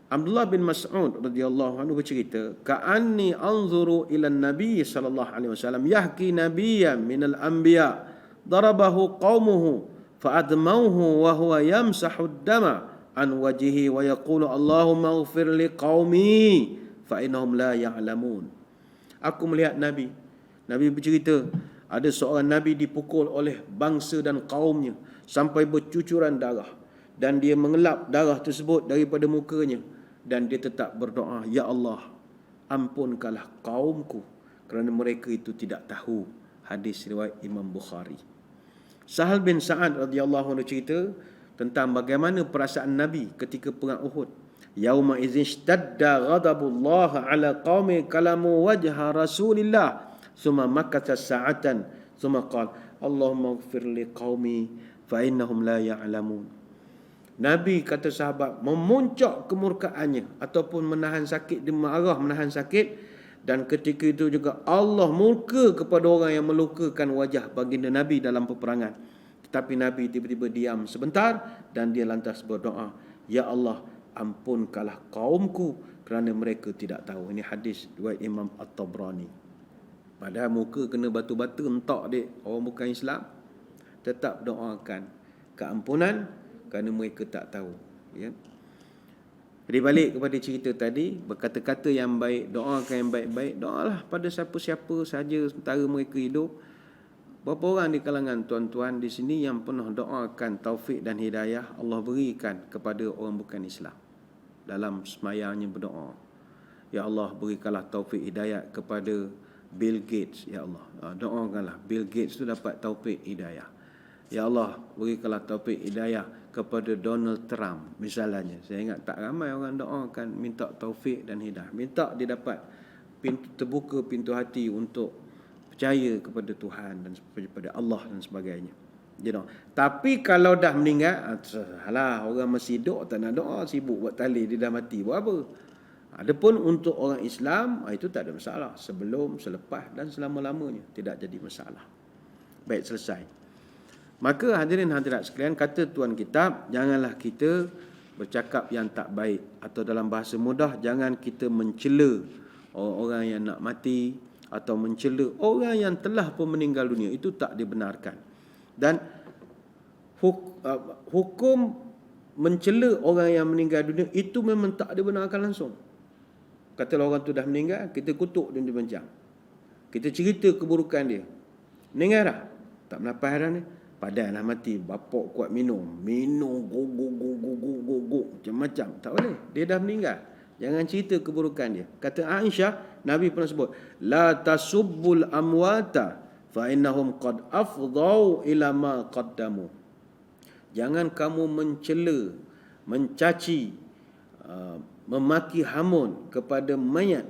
Abdullah bin Mas'ud radhiyallahu anhu bercerita, ka'anni anzuru ila an-nabi sallallahu alaihi wasallam yahki nabiyyan minal anbiya darabahu qaumuhu fa'admauhu wa huwa yamsahu ad-dama an wajhihi wa yaqulu Allahumma ighfir li qaumi fa innahum la ya'lamun. Aku melihat Nabi bercerita, Ada seorang Nabi dipukul oleh bangsa dan kaumnya sampai bercucuran darah. Dan dia mengelap darah tersebut daripada mukanya. Dan dia tetap berdoa, Ya Allah, ampunkanlah kaumku kerana mereka itu tidak tahu. Hadis riwayat Imam Bukhari. Sahal bin Sa'ad radhiyallahu anhu cerita tentang bagaimana perasaan Nabi ketika perang Uhud. Yauma idzin ishtadda ghadabullah ala qaumi kalamu wajha Rasulillah thumma makatha sa'atan thumma qala Allahumma ighfir li qaumi fa innahum la ya'lamun. Nabi kata sahabat memuncak kemurkaannya ataupun menahan sakit, dia marah menahan sakit, dan ketika itu juga Allah murka kepada orang yang melukakan wajah baginda Nabi dalam peperangan. Tetapi Nabi tiba-tiba diam sebentar dan dia lantas berdoa, Ya Allah, ampunkanlah kaumku kerana mereka tidak tahu. Ini hadis riwayat Imam At-Tabrani. Padahal muka kena batu-batu entak dia, orang bukan Islam, tetap doakan keampunan kerana mereka tak tahu. Ya. Jadi balik kepada cerita tadi, berkata-kata yang baik, doakan yang baik-baik, doalah pada siapa-siapa saja sementara mereka hidup. Berapa orang di kalangan tuan-tuan di sini yang pernah doakan taufik dan hidayah Allah berikan kepada orang bukan Islam dalam semayangnya berdoa. Ya Allah, berikanlah taufik hidayah kepada Bill Gates, ya Allah. Doakanlah Bill Gates tu dapat taufik hidayah. Ya Allah, berikanlah taufik hidayah kepada Donald Trump misalnya. Saya ingat tak ramai orang doakan minta taufik dan hidayah. Minta dia dapat terbuka pintu hati untuk percaya kepada Tuhan dan kepada Allah dan sebagainya. Tapi kalau dah meninggal, salah, orang masih hidup tak nak doa, sibuk buat tali, dia dah mati, buat apa? Adapun untuk orang Islam, itu tak ada masalah. Sebelum, selepas dan selama-lamanya tidak jadi masalah. Baik, selesai. Maka hadirin hadirat sekalian, kata tuan kitab, janganlah kita bercakap yang tak baik, atau dalam bahasa mudah, jangan kita mencela orang-orang yang nak mati atau mencela orang yang telah pun meninggal dunia. Itu tak dibenarkan. Dan hukum mencela orang yang meninggal dunia itu memang tak dibenarkan langsung. Katalah orang tu dah meninggal, kita kutuk dia bincang, kita cerita keburukan dia. Meninggal dah, tak mendapat dah ni, padahal mati, bapak kuat minum go macam-macam, tak boleh. Dia dah meninggal, jangan cerita keburukan dia. Kata Aisyah, Nabi pernah sebut, la tasubbul amwata fa innahum qad afdau ila ma qaddamu. Jangan kamu mencela, mencaci, memaki hamun kepada mayat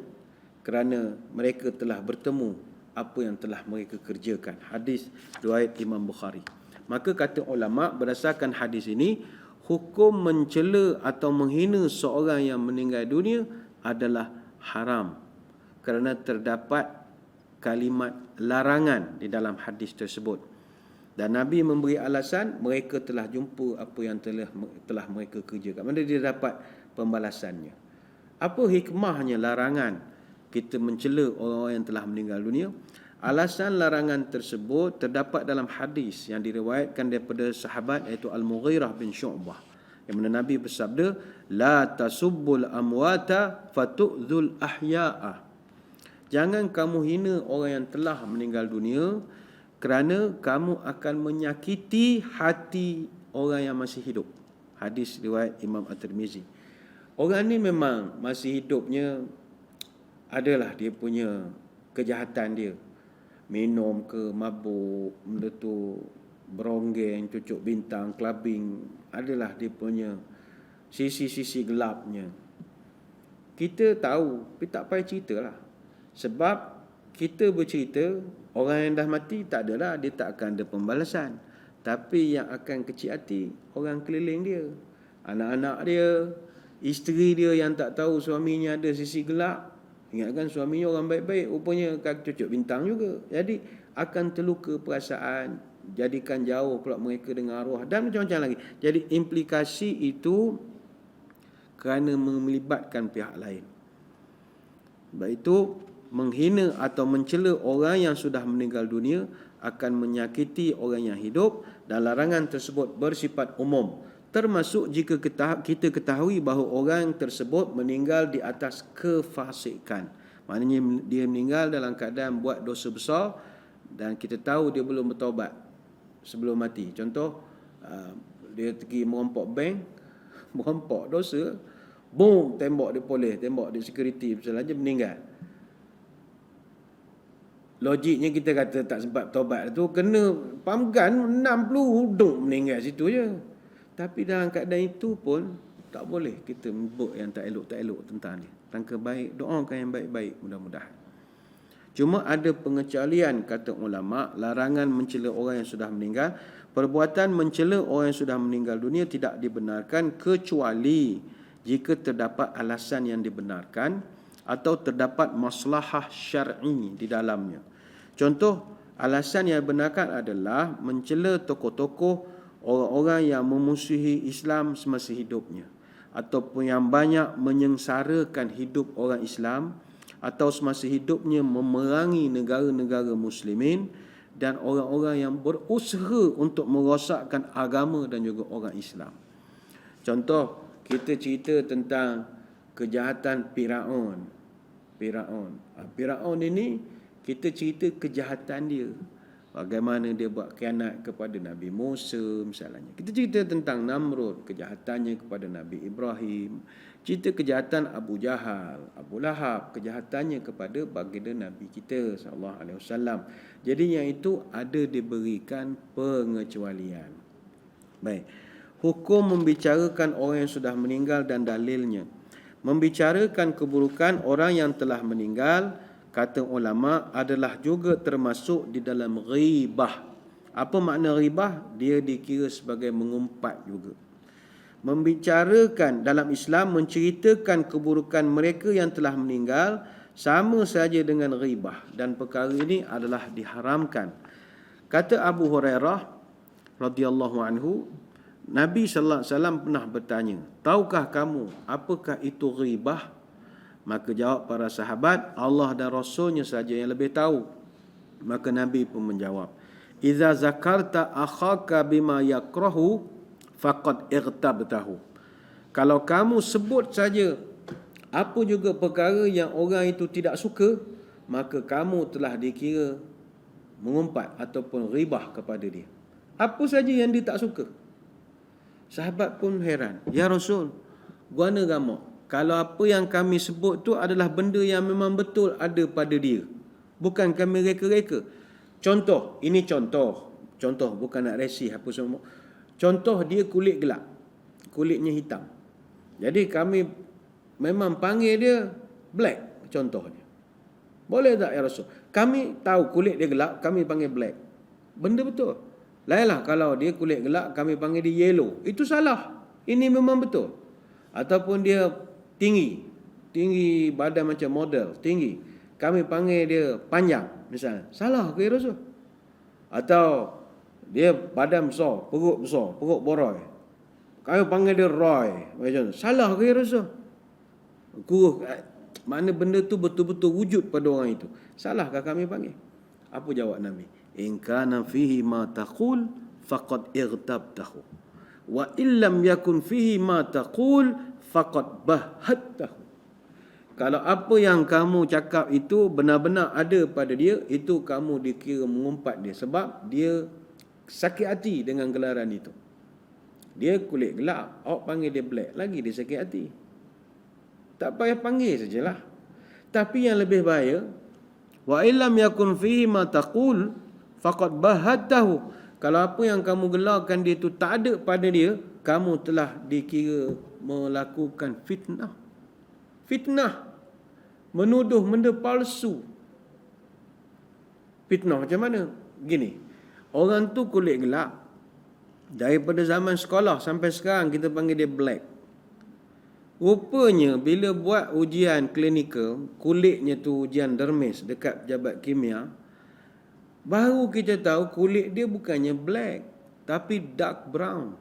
kerana mereka telah bertemu apa yang telah mereka kerjakan. Hadis riwayat Imam Bukhari. Maka kata ulama, berdasarkan hadis ini, hukum mencela atau menghina seorang yang meninggal dunia adalah haram kerana terdapat kalimat larangan di dalam hadis tersebut. Dan Nabi memberi alasan, mereka telah jumpa apa yang telah mereka kerjakan. Mana dia dapat pembalasannya. Apa hikmahnya larangan kita mencela orang-orang yang telah meninggal dunia? Alasan larangan tersebut terdapat dalam hadis yang diriwayatkan daripada sahabat, iaitu Al-Mughirah bin Syu'bah, yang mana Nabi bersabda, la tasubbul amwata fatu'dzul ahya'a. Jangan kamu hina orang yang telah meninggal dunia kerana kamu akan menyakiti hati orang yang masih hidup. Hadis riwayat Imam At-Tirmizi. Orang ni memang masih hidupnya adalah dia punya kejahatan dia. Minum ke, mabuk, benda tu, beronggeng, cucuk bintang, clubbing, adalah dia punya sisi-sisi gelapnya. Kita tahu, tapi tak payah ceritalah. Sebab kita bercerita, orang yang dah mati tak adalah, dia tak akan ada pembalasan. Tapi yang akan kecil hati orang keliling dia, anak-anak dia, isteri dia yang tak tahu suaminya ada sisi gelap. Ingatkan suaminya orang baik-baik, rupanya cucuk bintang juga. Jadi akan terluka perasaan, jadikan jauh pula mereka dengan arwah dan macam-macam lagi. Jadi implikasi itu kerana melibatkan pihak lain. Sebab itu menghina atau mencela orang yang sudah meninggal dunia akan menyakiti orang yang hidup, dan larangan tersebut bersifat umum. Termasuk jika kita ketahui bahawa orang tersebut meninggal di atas kefasikan. Maknanya dia meninggal dalam keadaan buat dosa besar, dan kita tahu dia belum bertaubat sebelum mati. Contoh, dia pergi merompok bank, merompok dosa, boom, tembok dia polis, tembok dia security, saja meninggal. Logiknya kita kata tak sempat taubat tu, kena pump gun 60 hudung meninggal situ je. Tapi dalam keadaan itu pun tak boleh kita menyebut yang tak elok tentang dia. Tangka baik, doakan yang baik-baik mudah-mudahan. Cuma ada pengecualian, kata ulama, larangan mencela orang yang sudah meninggal. Perbuatan mencela orang yang sudah meninggal dunia tidak dibenarkan kecuali jika terdapat alasan yang dibenarkan atau terdapat maslahah syar'i di dalamnya. Contoh, alasan yang dibenarkan adalah mencela tokoh-tokoh orang-orang yang memusuhi Islam semasa hidupnya, ataupun yang banyak menyengsarakan hidup orang Islam, atau semasa hidupnya memerangi negara-negara muslimin, dan orang-orang yang berusaha untuk merosakkan agama dan juga orang Islam. Contoh, kita cerita tentang kejahatan Firaun. Firaun ini kita cerita kejahatan dia. Bagaimana dia buat khianat kepada Nabi Musa misalnya. Kita cerita tentang Namrud, kejahatannya kepada Nabi Ibrahim. Cerita kejahatan Abu Jahal, Abu Lahab, kejahatannya kepada baginda Nabi kita sallallahu alaihi wasallam. Jadi yang itu ada diberikan pengecualian. Baik. Hukum membicarakan orang yang sudah meninggal dan dalilnya. Membicarakan keburukan orang yang telah meninggal, kata ulama, adalah juga termasuk di dalam ghibah. Apa makna ghibah? Dia dikira sebagai mengumpat juga. Membicarakan dalam Islam, menceritakan keburukan mereka yang telah meninggal sama saja dengan ghibah, dan perkara ini adalah diharamkan. Kata Abu Hurairah radhiyallahu anhu, Nabi sallallahu alaihi wasallam pernah bertanya, "Tahukah kamu apakah itu ghibah?" Maka jawab para sahabat, "Allah dan Rasulnya saja yang lebih tahu." Maka Nabi pun menjawab, "Idza zakarta akhaka bima yakrahu faqad ightabtahu." Kalau kamu sebut saja apa juga perkara yang orang itu tidak suka, maka kamu telah dikira mengumpat ataupun ghibah kepada dia. Apa saja yang dia tak suka. Sahabat pun heran, "Ya Rasul, guana gamak, kalau apa yang kami sebut tu adalah benda yang memang betul ada pada dia, bukan kami reka-reka." Contoh, ini contoh bukan nak resi apa semua. Contoh, dia kulit gelap, kulitnya hitam. Jadi kami memang panggil dia black contohnya. Boleh tak ya Rasul? Kami tahu kulit dia gelap, kami panggil black. Benda betul. Lainlah kalau dia kulit gelap, kami panggil dia yellow. Itu salah. Ini memang betul. Ataupun dia tinggi badan macam model, tinggi. Kami panggil dia panjang misalnya. Salah ke ya Rasul? Atau dia badan besar, perut boroi. Kami panggil dia Roy. Macam tu. Salah ke ya Rasul? Mana benda tu betul-betul wujud pada orang itu. Salahkah kami panggil? Apa jawab Nabi? In kana fihi ma taqul faqad ightabtahu wa illam yakun fihi ma taqul faqad bahattahu. Kalau apa yang kamu cakap itu benar-benar ada pada dia, itu kamu dikira mengumpat dia, sebab dia sakit hati dengan gelaran itu. Dia kulit gelap, awak panggil dia black, lagi dia sakit hati. Tak payah panggil sajalah. Tapi yang lebih bahaya, wa illam yakun fihi ma taqul faqad bahattahu. Kalau apa yang kamu gelarkan dia itu tak ada pada dia, kamu telah dikira melakukan fitnah. Fitnah, menuduh benda palsu. Fitnah macam mana? Gini, orang tu kulit gelap, daripada zaman sekolah sampai sekarang kita panggil dia black. Rupanya bila buat ujian klinikal, kulitnya tu ujian dermis dekat pejabat kimia, baru kita tahu kulit dia bukannya black, tapi dark brown.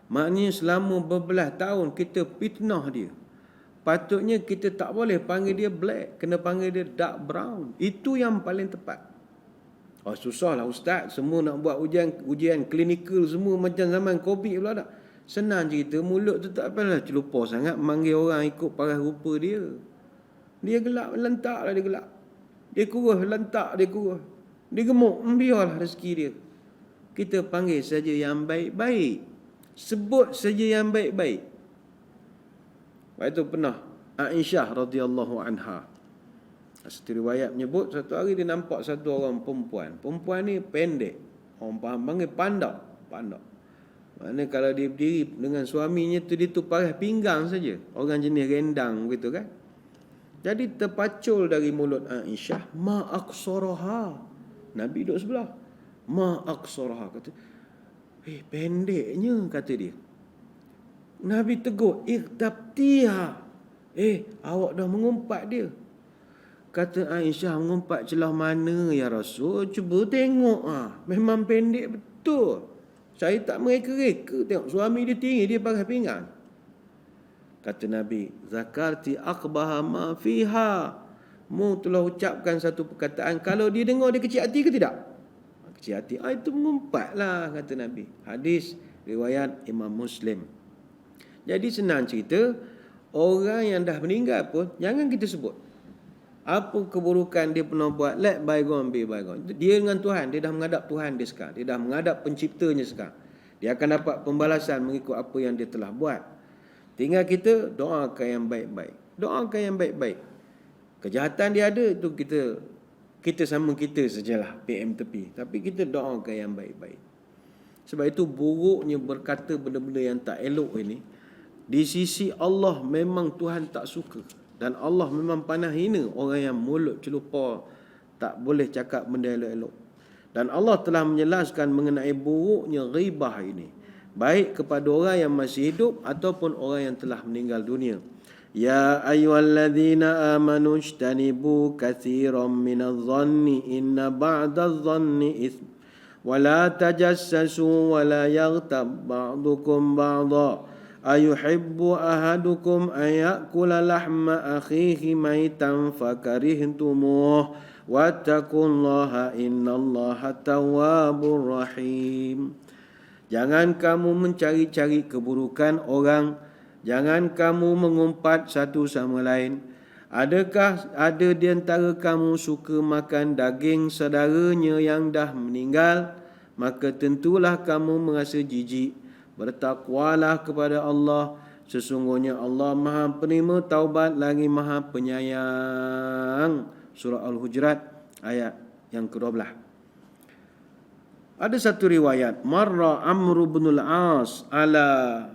Maknanya selama berbelas tahun kita fitnah dia. Patutnya kita tak boleh panggil dia black, kena panggil dia dark brown. Itu yang paling tepat. Oh, susahlah ustaz, semua nak buat ujian klinikal semua macam zaman COVID pula tak. Senang cerita, mulut tu tak apalah celupa sangat manggil orang ikut paras rupa dia. Dia gelap, lentak lah dia gelap. Dia kurus, lentak dia kurus. Dia gemuk, biarlah rezeki dia. Kita panggil saja yang baik-baik. Sebut saja yang baik-baik. Waktu itu pernah Aisyah radhiyallahu anha. Satu riwayat menyebut satu hari dia nampak satu orang perempuan. Perempuan ni pendek. Orang faham panggil pandak. Maknanya kalau dia berdiri dengan suaminya tu, dia tu paras pinggang saja. Orang jenis rendang begitu kan. Jadi terpacul dari mulut Aisyah, ma aqsaraha. Nabi duduk sebelah. Ma aqsaraha, kata, pendeknya, kata dia. Nabi tegur, iqtabtiha. Awak dah mengumpat dia. Kata Aisyah, mengumpat celah mana ya Rasul? Cuba tengok. Memang pendek betul. Saya tak mereka-reka. Tengok suami dia tinggi, dia pakai pinggang. Kata Nabi, zakarti aqbaha ma fiha. Mu telah ucapkan satu perkataan. Kalau dia dengar, dia kecil hati ke tidak? Kecil hati. Itu mengumpatlah, kata Nabi. Hadis riwayat Imam Muslim. Jadi senang cerita, orang yang dah meninggal pun jangan kita sebut. Apa keburukan dia pernah buat, let bygone be bygone. Dia dengan Tuhan, dia dah menghadap Tuhan dia sekarang. Dia dah menghadap penciptanya sekarang. Dia akan dapat pembalasan mengikut apa yang dia telah buat. Tinggal kita doakan yang baik-baik. Doakan yang baik-baik. Kejahatan dia ada, itu kita sama kita sajalah, PM tepi. Tapi kita doakan yang baik-baik. Sebab itu buruknya berkata benda-benda yang tak elok ini, di sisi Allah memang Tuhan tak suka. Dan Allah memang pandang hina orang yang mulut celupa, tak boleh cakap benda elok-elok. Dan Allah telah menjelaskan mengenai buruknya ghibah ini, baik kepada orang yang masih hidup ataupun orang yang telah meninggal dunia. Ya ayyuhalladzina amanu ijtanibu katsiran minadh-dhanni inna ba'dadh-dhanni itsm wa la tajassasu wa la yaghtab ba'dukum ba'dha ayuhibbu ahadukum an ya'kula lahma akhihi maitan fakarihtumuh wattaqullaha innallaha tawwabur rahim. Jangan kamu mencari-cari keburukan orang, jangan kamu mengumpat satu sama lain. Adakah ada di antara kamu suka makan daging saudaranya yang dah meninggal? Maka tentulah kamu merasa jijik. Bertakwalah kepada Allah. Sesungguhnya Allah Maha Penerima taubat lagi Maha Penyayang. Surah Al-Hujurat ayat yang ke-12. Ada satu riwayat, marra Amr bin al-As ala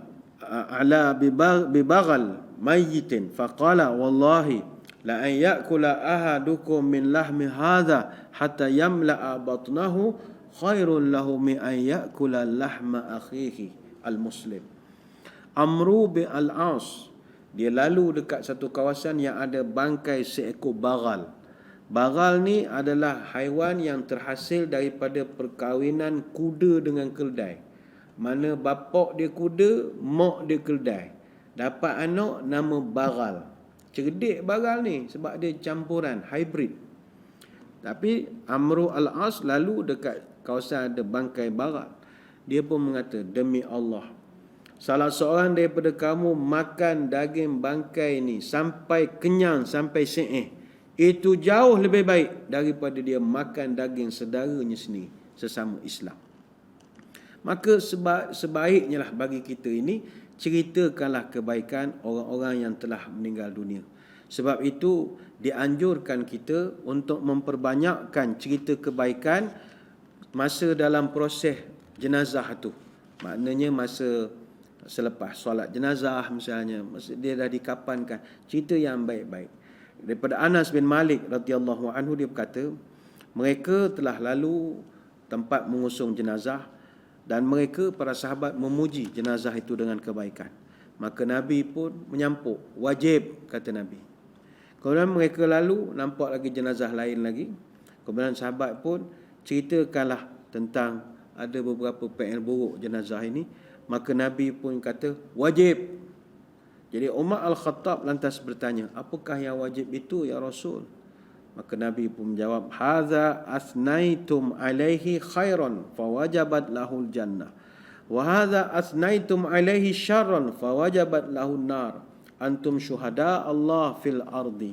bibaghal mayyitin faqala wallahi la an ya'kula ahadukum min lahmi hadha hatta yamla'a batnahu khairul lahu min an ya'kula lahma akhihi al-muslim. Amr bin al-As, dia lalu dekat satu kawasan yang ada bangkai seekor baghal. Baghal ni adalah haiwan yang terhasil daripada perkahwinan kuda dengan keldai. Mana bapak dia kuda, mak dia keldai. Dapat anak nama baghal. Cerdik baghal ni sebab dia campuran, hybrid. Tapi Amr al-As lalu dekat kawasan ada bangkai baghal. Dia pun mengata, demi Allah, salah seorang daripada kamu makan daging bangkai ni sampai kenyang, sampai seeh, itu jauh lebih baik daripada dia makan daging saudaranya sendiri, sesama Islam. Maka sebaiknya lah bagi kita ini, ceritakanlah kebaikan orang-orang yang telah meninggal dunia. Sebab itu dianjurkan kita untuk memperbanyakkan cerita kebaikan masa dalam proses jenazah tu. Maknanya masa selepas solat jenazah misalnya, masa dia dah dikapankan, cerita yang baik-baik. Daripada Anas bin Malik radhiyallahu anhu, dia berkata, mereka telah lalu tempat mengusung jenazah dan mereka para sahabat memuji jenazah itu dengan kebaikan. Maka Nabi pun menyampuk, wajib, kata Nabi. Kemudian mereka lalu nampak lagi jenazah lain lagi. Kemudian sahabat pun ceritakanlah tentang ada beberapa PL buruk jenazah ini. Maka Nabi pun kata, wajib. Jadi Umar Al-Khattab lantas bertanya, apakah yang wajib itu ya Rasul? Maka Nabi pun menjawab, hadza asnaitum alaihi khairan fawajabat lahul jannah wa hadza asnaitum alaihi syarran fawajabat lahun nar antum syuhada Allah fil ardi.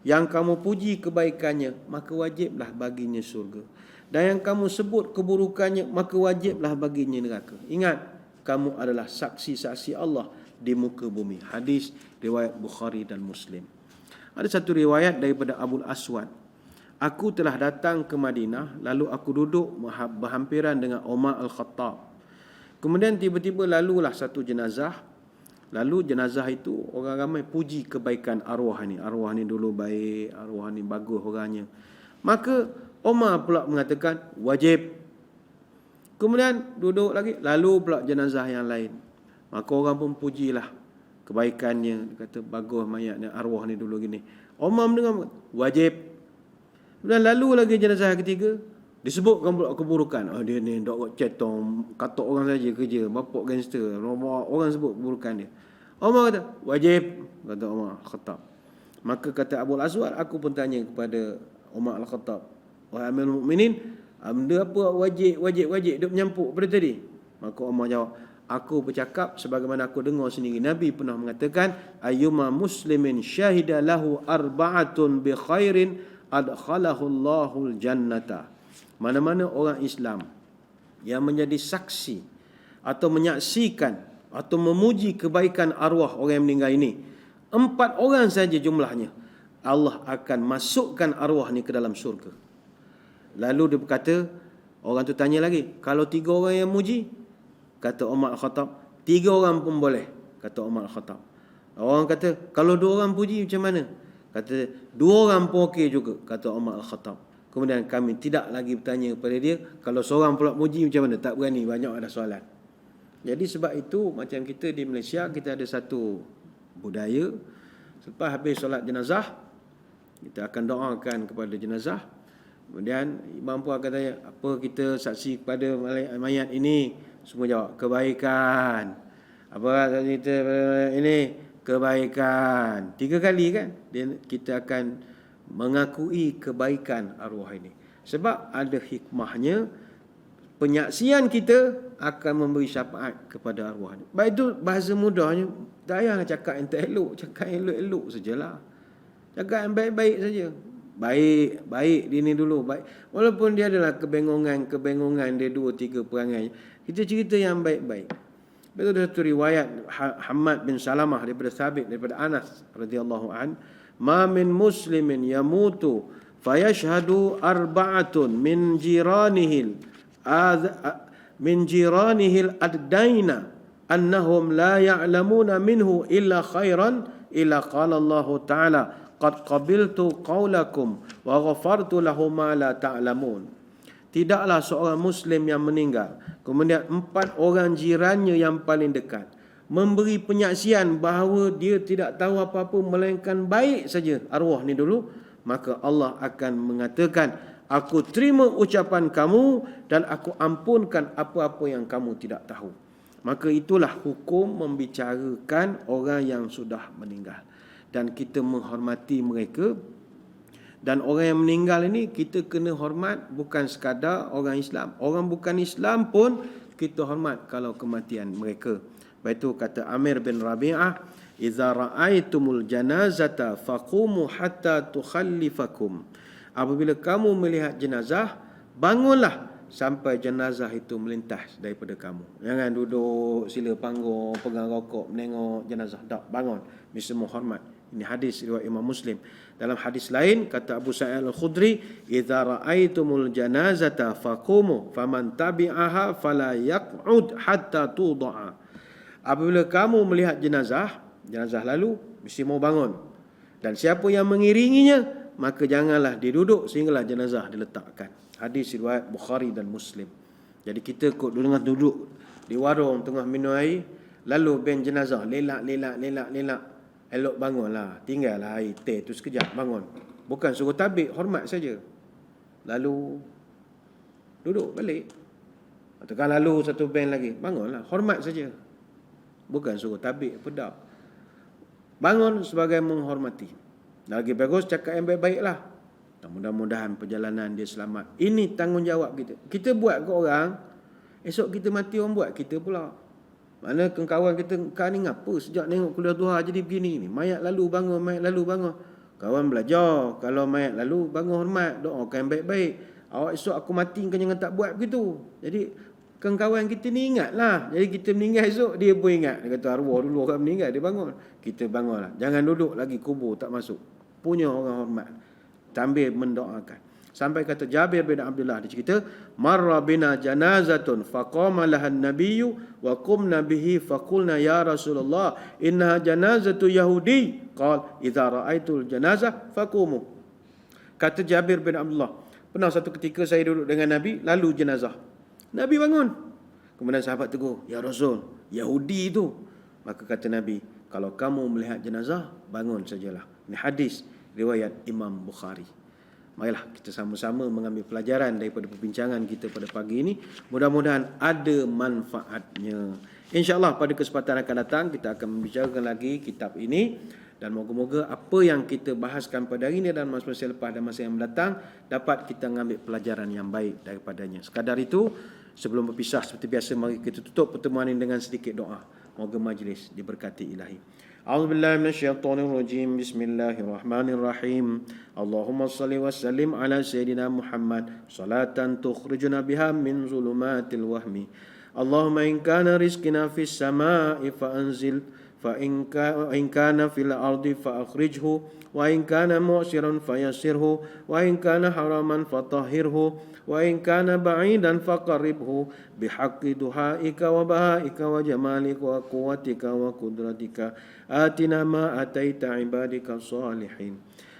yang kamu puji kebaikannya, maka wajiblah baginya syurga. Dan yang kamu sebut keburukannya, maka wajiblah baginya neraka. Ingat, kamu adalah saksi-saksi Allah di muka bumi. Hadis riwayat Bukhari dan Muslim. Ada satu riwayat daripada Abul Aswad. Aku telah datang ke Madinah, lalu aku duduk berhampiran dengan Umar Al-Khattab. Kemudian tiba-tiba lalulah satu jenazah. Lalu jenazah itu orang ramai puji kebaikan arwah ni. Arwah ni dulu baik, arwah ni bagus orangnya. Maka Umar pula mengatakan wajib. Kemudian duduk lagi, lalu pula jenazah yang lain. Maka orang pun pujilah kebaikannya. Dia kata bagus mayatnya, arwah ni dulu gini. Umar mendengar wajib. Dan lalu lagi jenazah ketiga, disebutkan pula keburukan. Dia ni dok cetong, kata orang saja kerja, bapak gangster, orang sebut keburukan dia. Umar kata wajib, kata Umar Al-Khattab. Maka kata Abu Al-Aswad, aku pun tanya kepada Umar Al-Khattab, wahai Amirul Mukminin, benda apa wajib dia menyampuk pada tadi? Maka Umar jawab, aku bercakap sebagaimana aku dengar sendiri. Nabi pernah mengatakan, ayyuma muslimin syahida lahu arba'atun bi khairin adkhalahu Allahul jannata. Mana-mana orang Islam yang menjadi saksi atau menyaksikan atau memuji kebaikan arwah orang yang meninggal ini, 4 orang saja jumlahnya, Allah akan masukkan arwah ni ke dalam syurga. Lalu dia berkata, orang tu tanya lagi, kalau 3 orang yang muji? Kata Umar Al-Khattab, 3 orang pun boleh. Kata Umar Al-Khattab. Orang kata, kalau 2 orang puji macam mana? Kata, 2 orang pun okey juga. Kata Umar Al-Khattab. Kemudian kami tidak lagi bertanya kepada dia, kalau seorang pula puji macam mana? Tak berani, banyak ada soalan. Jadi sebab itu, macam kita di Malaysia, kita ada satu budaya. Selepas habis solat jenazah, kita akan doakan kepada jenazah. Kemudian imam pun akan tanya, apa kita saksi kepada mayat ini? Semua jawab, kebaikan. Apa kita ini? Kebaikan. 3 kali kan? Kita akan mengakui kebaikan arwah ini. Sebab ada hikmahnya, penyaksian kita akan memberi syafaat kepada arwah ini. Baik itu bahasa mudahnya, tak payahlah cakap yang tak elok, cakap yang elok-elok sajalah. Cakap yang baik-baik saja. Baik ini dulu, baik. Walaupun dia adalah kebengongan dia 2-3 perangai, kita cerita yang baik-baik. Betul ada satu riwayat Hamad bin Salamah daripada Thabit daripada Anas radhiyallahu an, ma min muslimin yamutu fayashhadu arba'atun min jiranihil ad-daina annahum la ya'lamuna minhu illa khairan illa qala Allah ta'ala qad qabiltu qawlakum wa ghafartu lahum ma la ta'lamun. Tidaklah seorang Muslim yang meninggal, kemudian 4 orang jirannya yang paling dekat memberi penyaksian bahawa dia tidak tahu apa-apa melainkan baik saja arwah ni dulu, maka Allah akan mengatakan, aku terima ucapan kamu dan aku ampunkan apa-apa yang kamu tidak tahu. Maka itulah hukum membicarakan orang yang sudah meninggal. Dan kita menghormati mereka. Dan orang yang meninggal ini kita kena hormat, bukan sekadar orang Islam. Orang bukan Islam pun kita hormat kalau kematian mereka. Baik itu kata Amir bin Rabi'ah, "Idza ra'aitumul janazata faqumu hatta tukhallifakum." Apabila kamu melihat jenazah, bangunlah sampai jenazah itu melintas daripada kamu. Jangan duduk sila panggung, pegang rokok, menengok jenazah. Tak, bangun. Mesti menghormat. Ini hadis riwayat Imam Muslim. Dalam hadis lain kata Abu Sa'id Al-Khudri, "Idza ra'aitumul janazata faqumu faman tabi'aha fala yaq'ud hatta tudha'a." Apabila kamu melihat jenazah lalu mesti mau bangun. Dan siapa yang mengiringinya, maka janganlah dia duduk sehinggalah jenazah diletakkan. Hadis riwayat Bukhari dan Muslim. Jadi kita kok duduk di warung tengah minum air, lalu ben jenazah lelak. Elok bangunlah, tinggallah air teh tu sekejap, bangun. Bukan suruh tabik, hormat saja. Lalu duduk balik. Ataukah lalu satu band lagi, bangunlah, hormat saja. Bukan suruh tabik, pedap. Bangun sebagai menghormati. Dan lagi bagus cakap yang baik-baiklah. Dan mudah-mudahan perjalanan dia selamat. Ini tanggungjawab kita. Kita buat ke orang, esok kita mati orang buat kita pula. Mana kawan kita, kau ni ngapa sejak tengok kuliah duha jadi begini ni. Mayat lalu bangun. Kawan belajar, kalau mayat lalu bangun hormat, doakan baik-baik. Awak esok aku mati kan jangan tak buat begitu. Jadi kawan kita ni ingatlah. Jadi kita meninggal esok dia pun ingat. Dia kata arwah dulu orang meninggal dia bangun. Kita bangunlah. Jangan duduk lagi kubur tak masuk. Punya orang hormat. Sambil mendoakan. Sampai kata Jabir bin Abdullah dia cerita, marra bina janazatun faqama lahan nabiyyu wa qumna bihi faqulna ya Rasulullah innaha janazatu yahudi. Qal idza ra'aitul janazah faqumu. Kata Jabir bin Abdullah, pernah satu ketika saya duduk dengan Nabi lalu jenazah. Nabi bangun. Kemudian sahabat tegur, ya Rasul, Yahudi itu. Maka kata Nabi, kalau kamu melihat jenazah, bangun sajalah. Ini hadis riwayat Imam Bukhari. Marilah kita sama-sama mengambil pelajaran daripada perbincangan kita pada pagi ini. Mudah-mudahan ada manfaatnya. InsyaAllah pada kesempatan akan datang kita akan membicarakan lagi kitab ini. Dan moga-moga apa yang kita bahaskan pada hari ini dan masa-masa lepas dan masa yang mendatang dapat kita mengambil pelajaran yang baik daripadanya. Sekadar itu, sebelum berpisah seperti biasa, mari kita tutup pertemuan ini dengan sedikit doa. Moga majlis diberkati ilahi. A'udzubillahi minasyaitonirrajim. Bismillahirrahmanirrahim. Allahumma salli wa sallim ala sayyidina Muhammad salatan tukhrijuna biha min zulumatil wahmi. Allahumma in kana rizqina fis samaa'i fa anzil فإن كان في الأرض فأخرجه وإن كان معسرا فيسره وإن كان حراما فطهره وإن كان بعيدا فقربه بحق دعائك وبهائك وجمالك وقوتك وقدرتك آتنا ما أتيت عبادك الصالحين.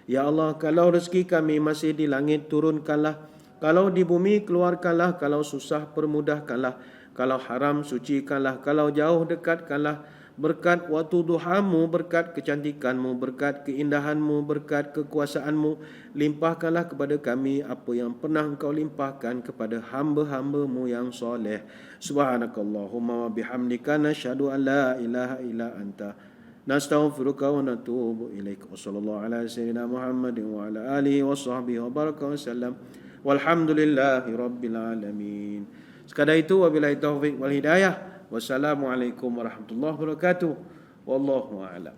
Ya Allah, kalau rezeki kami masih di langit, turunkanlah. Kalau di bumi, keluarkanlah. Kalau susah, permudahkanlah. Kalau haram, sucikanlah. Kalau jauh, dekatkanlah. Berkat waktu duhamu, berkat kecantikanmu, berkat keindahanmu, berkat kekuasaanmu, limpahkanlah kepada kami apa yang pernah engkau limpahkan kepada hamba-hambamu yang soleh. Subhanakallahumma wa bihamdika nashhadu an la ilaha illa anta nastaghfiruka wa natubu ilaik. Wa sallallahu ala sayyidina Muhammadin wa ala alihi wa sahbihi wa baraka wa sallam. Walhamdulillahi rabbil alamin. Sekadar itu, wabillahi taufiq wal hidayah. Wassalamualaikum warahmatullahi wabarakatuh. Wallahu a'lam.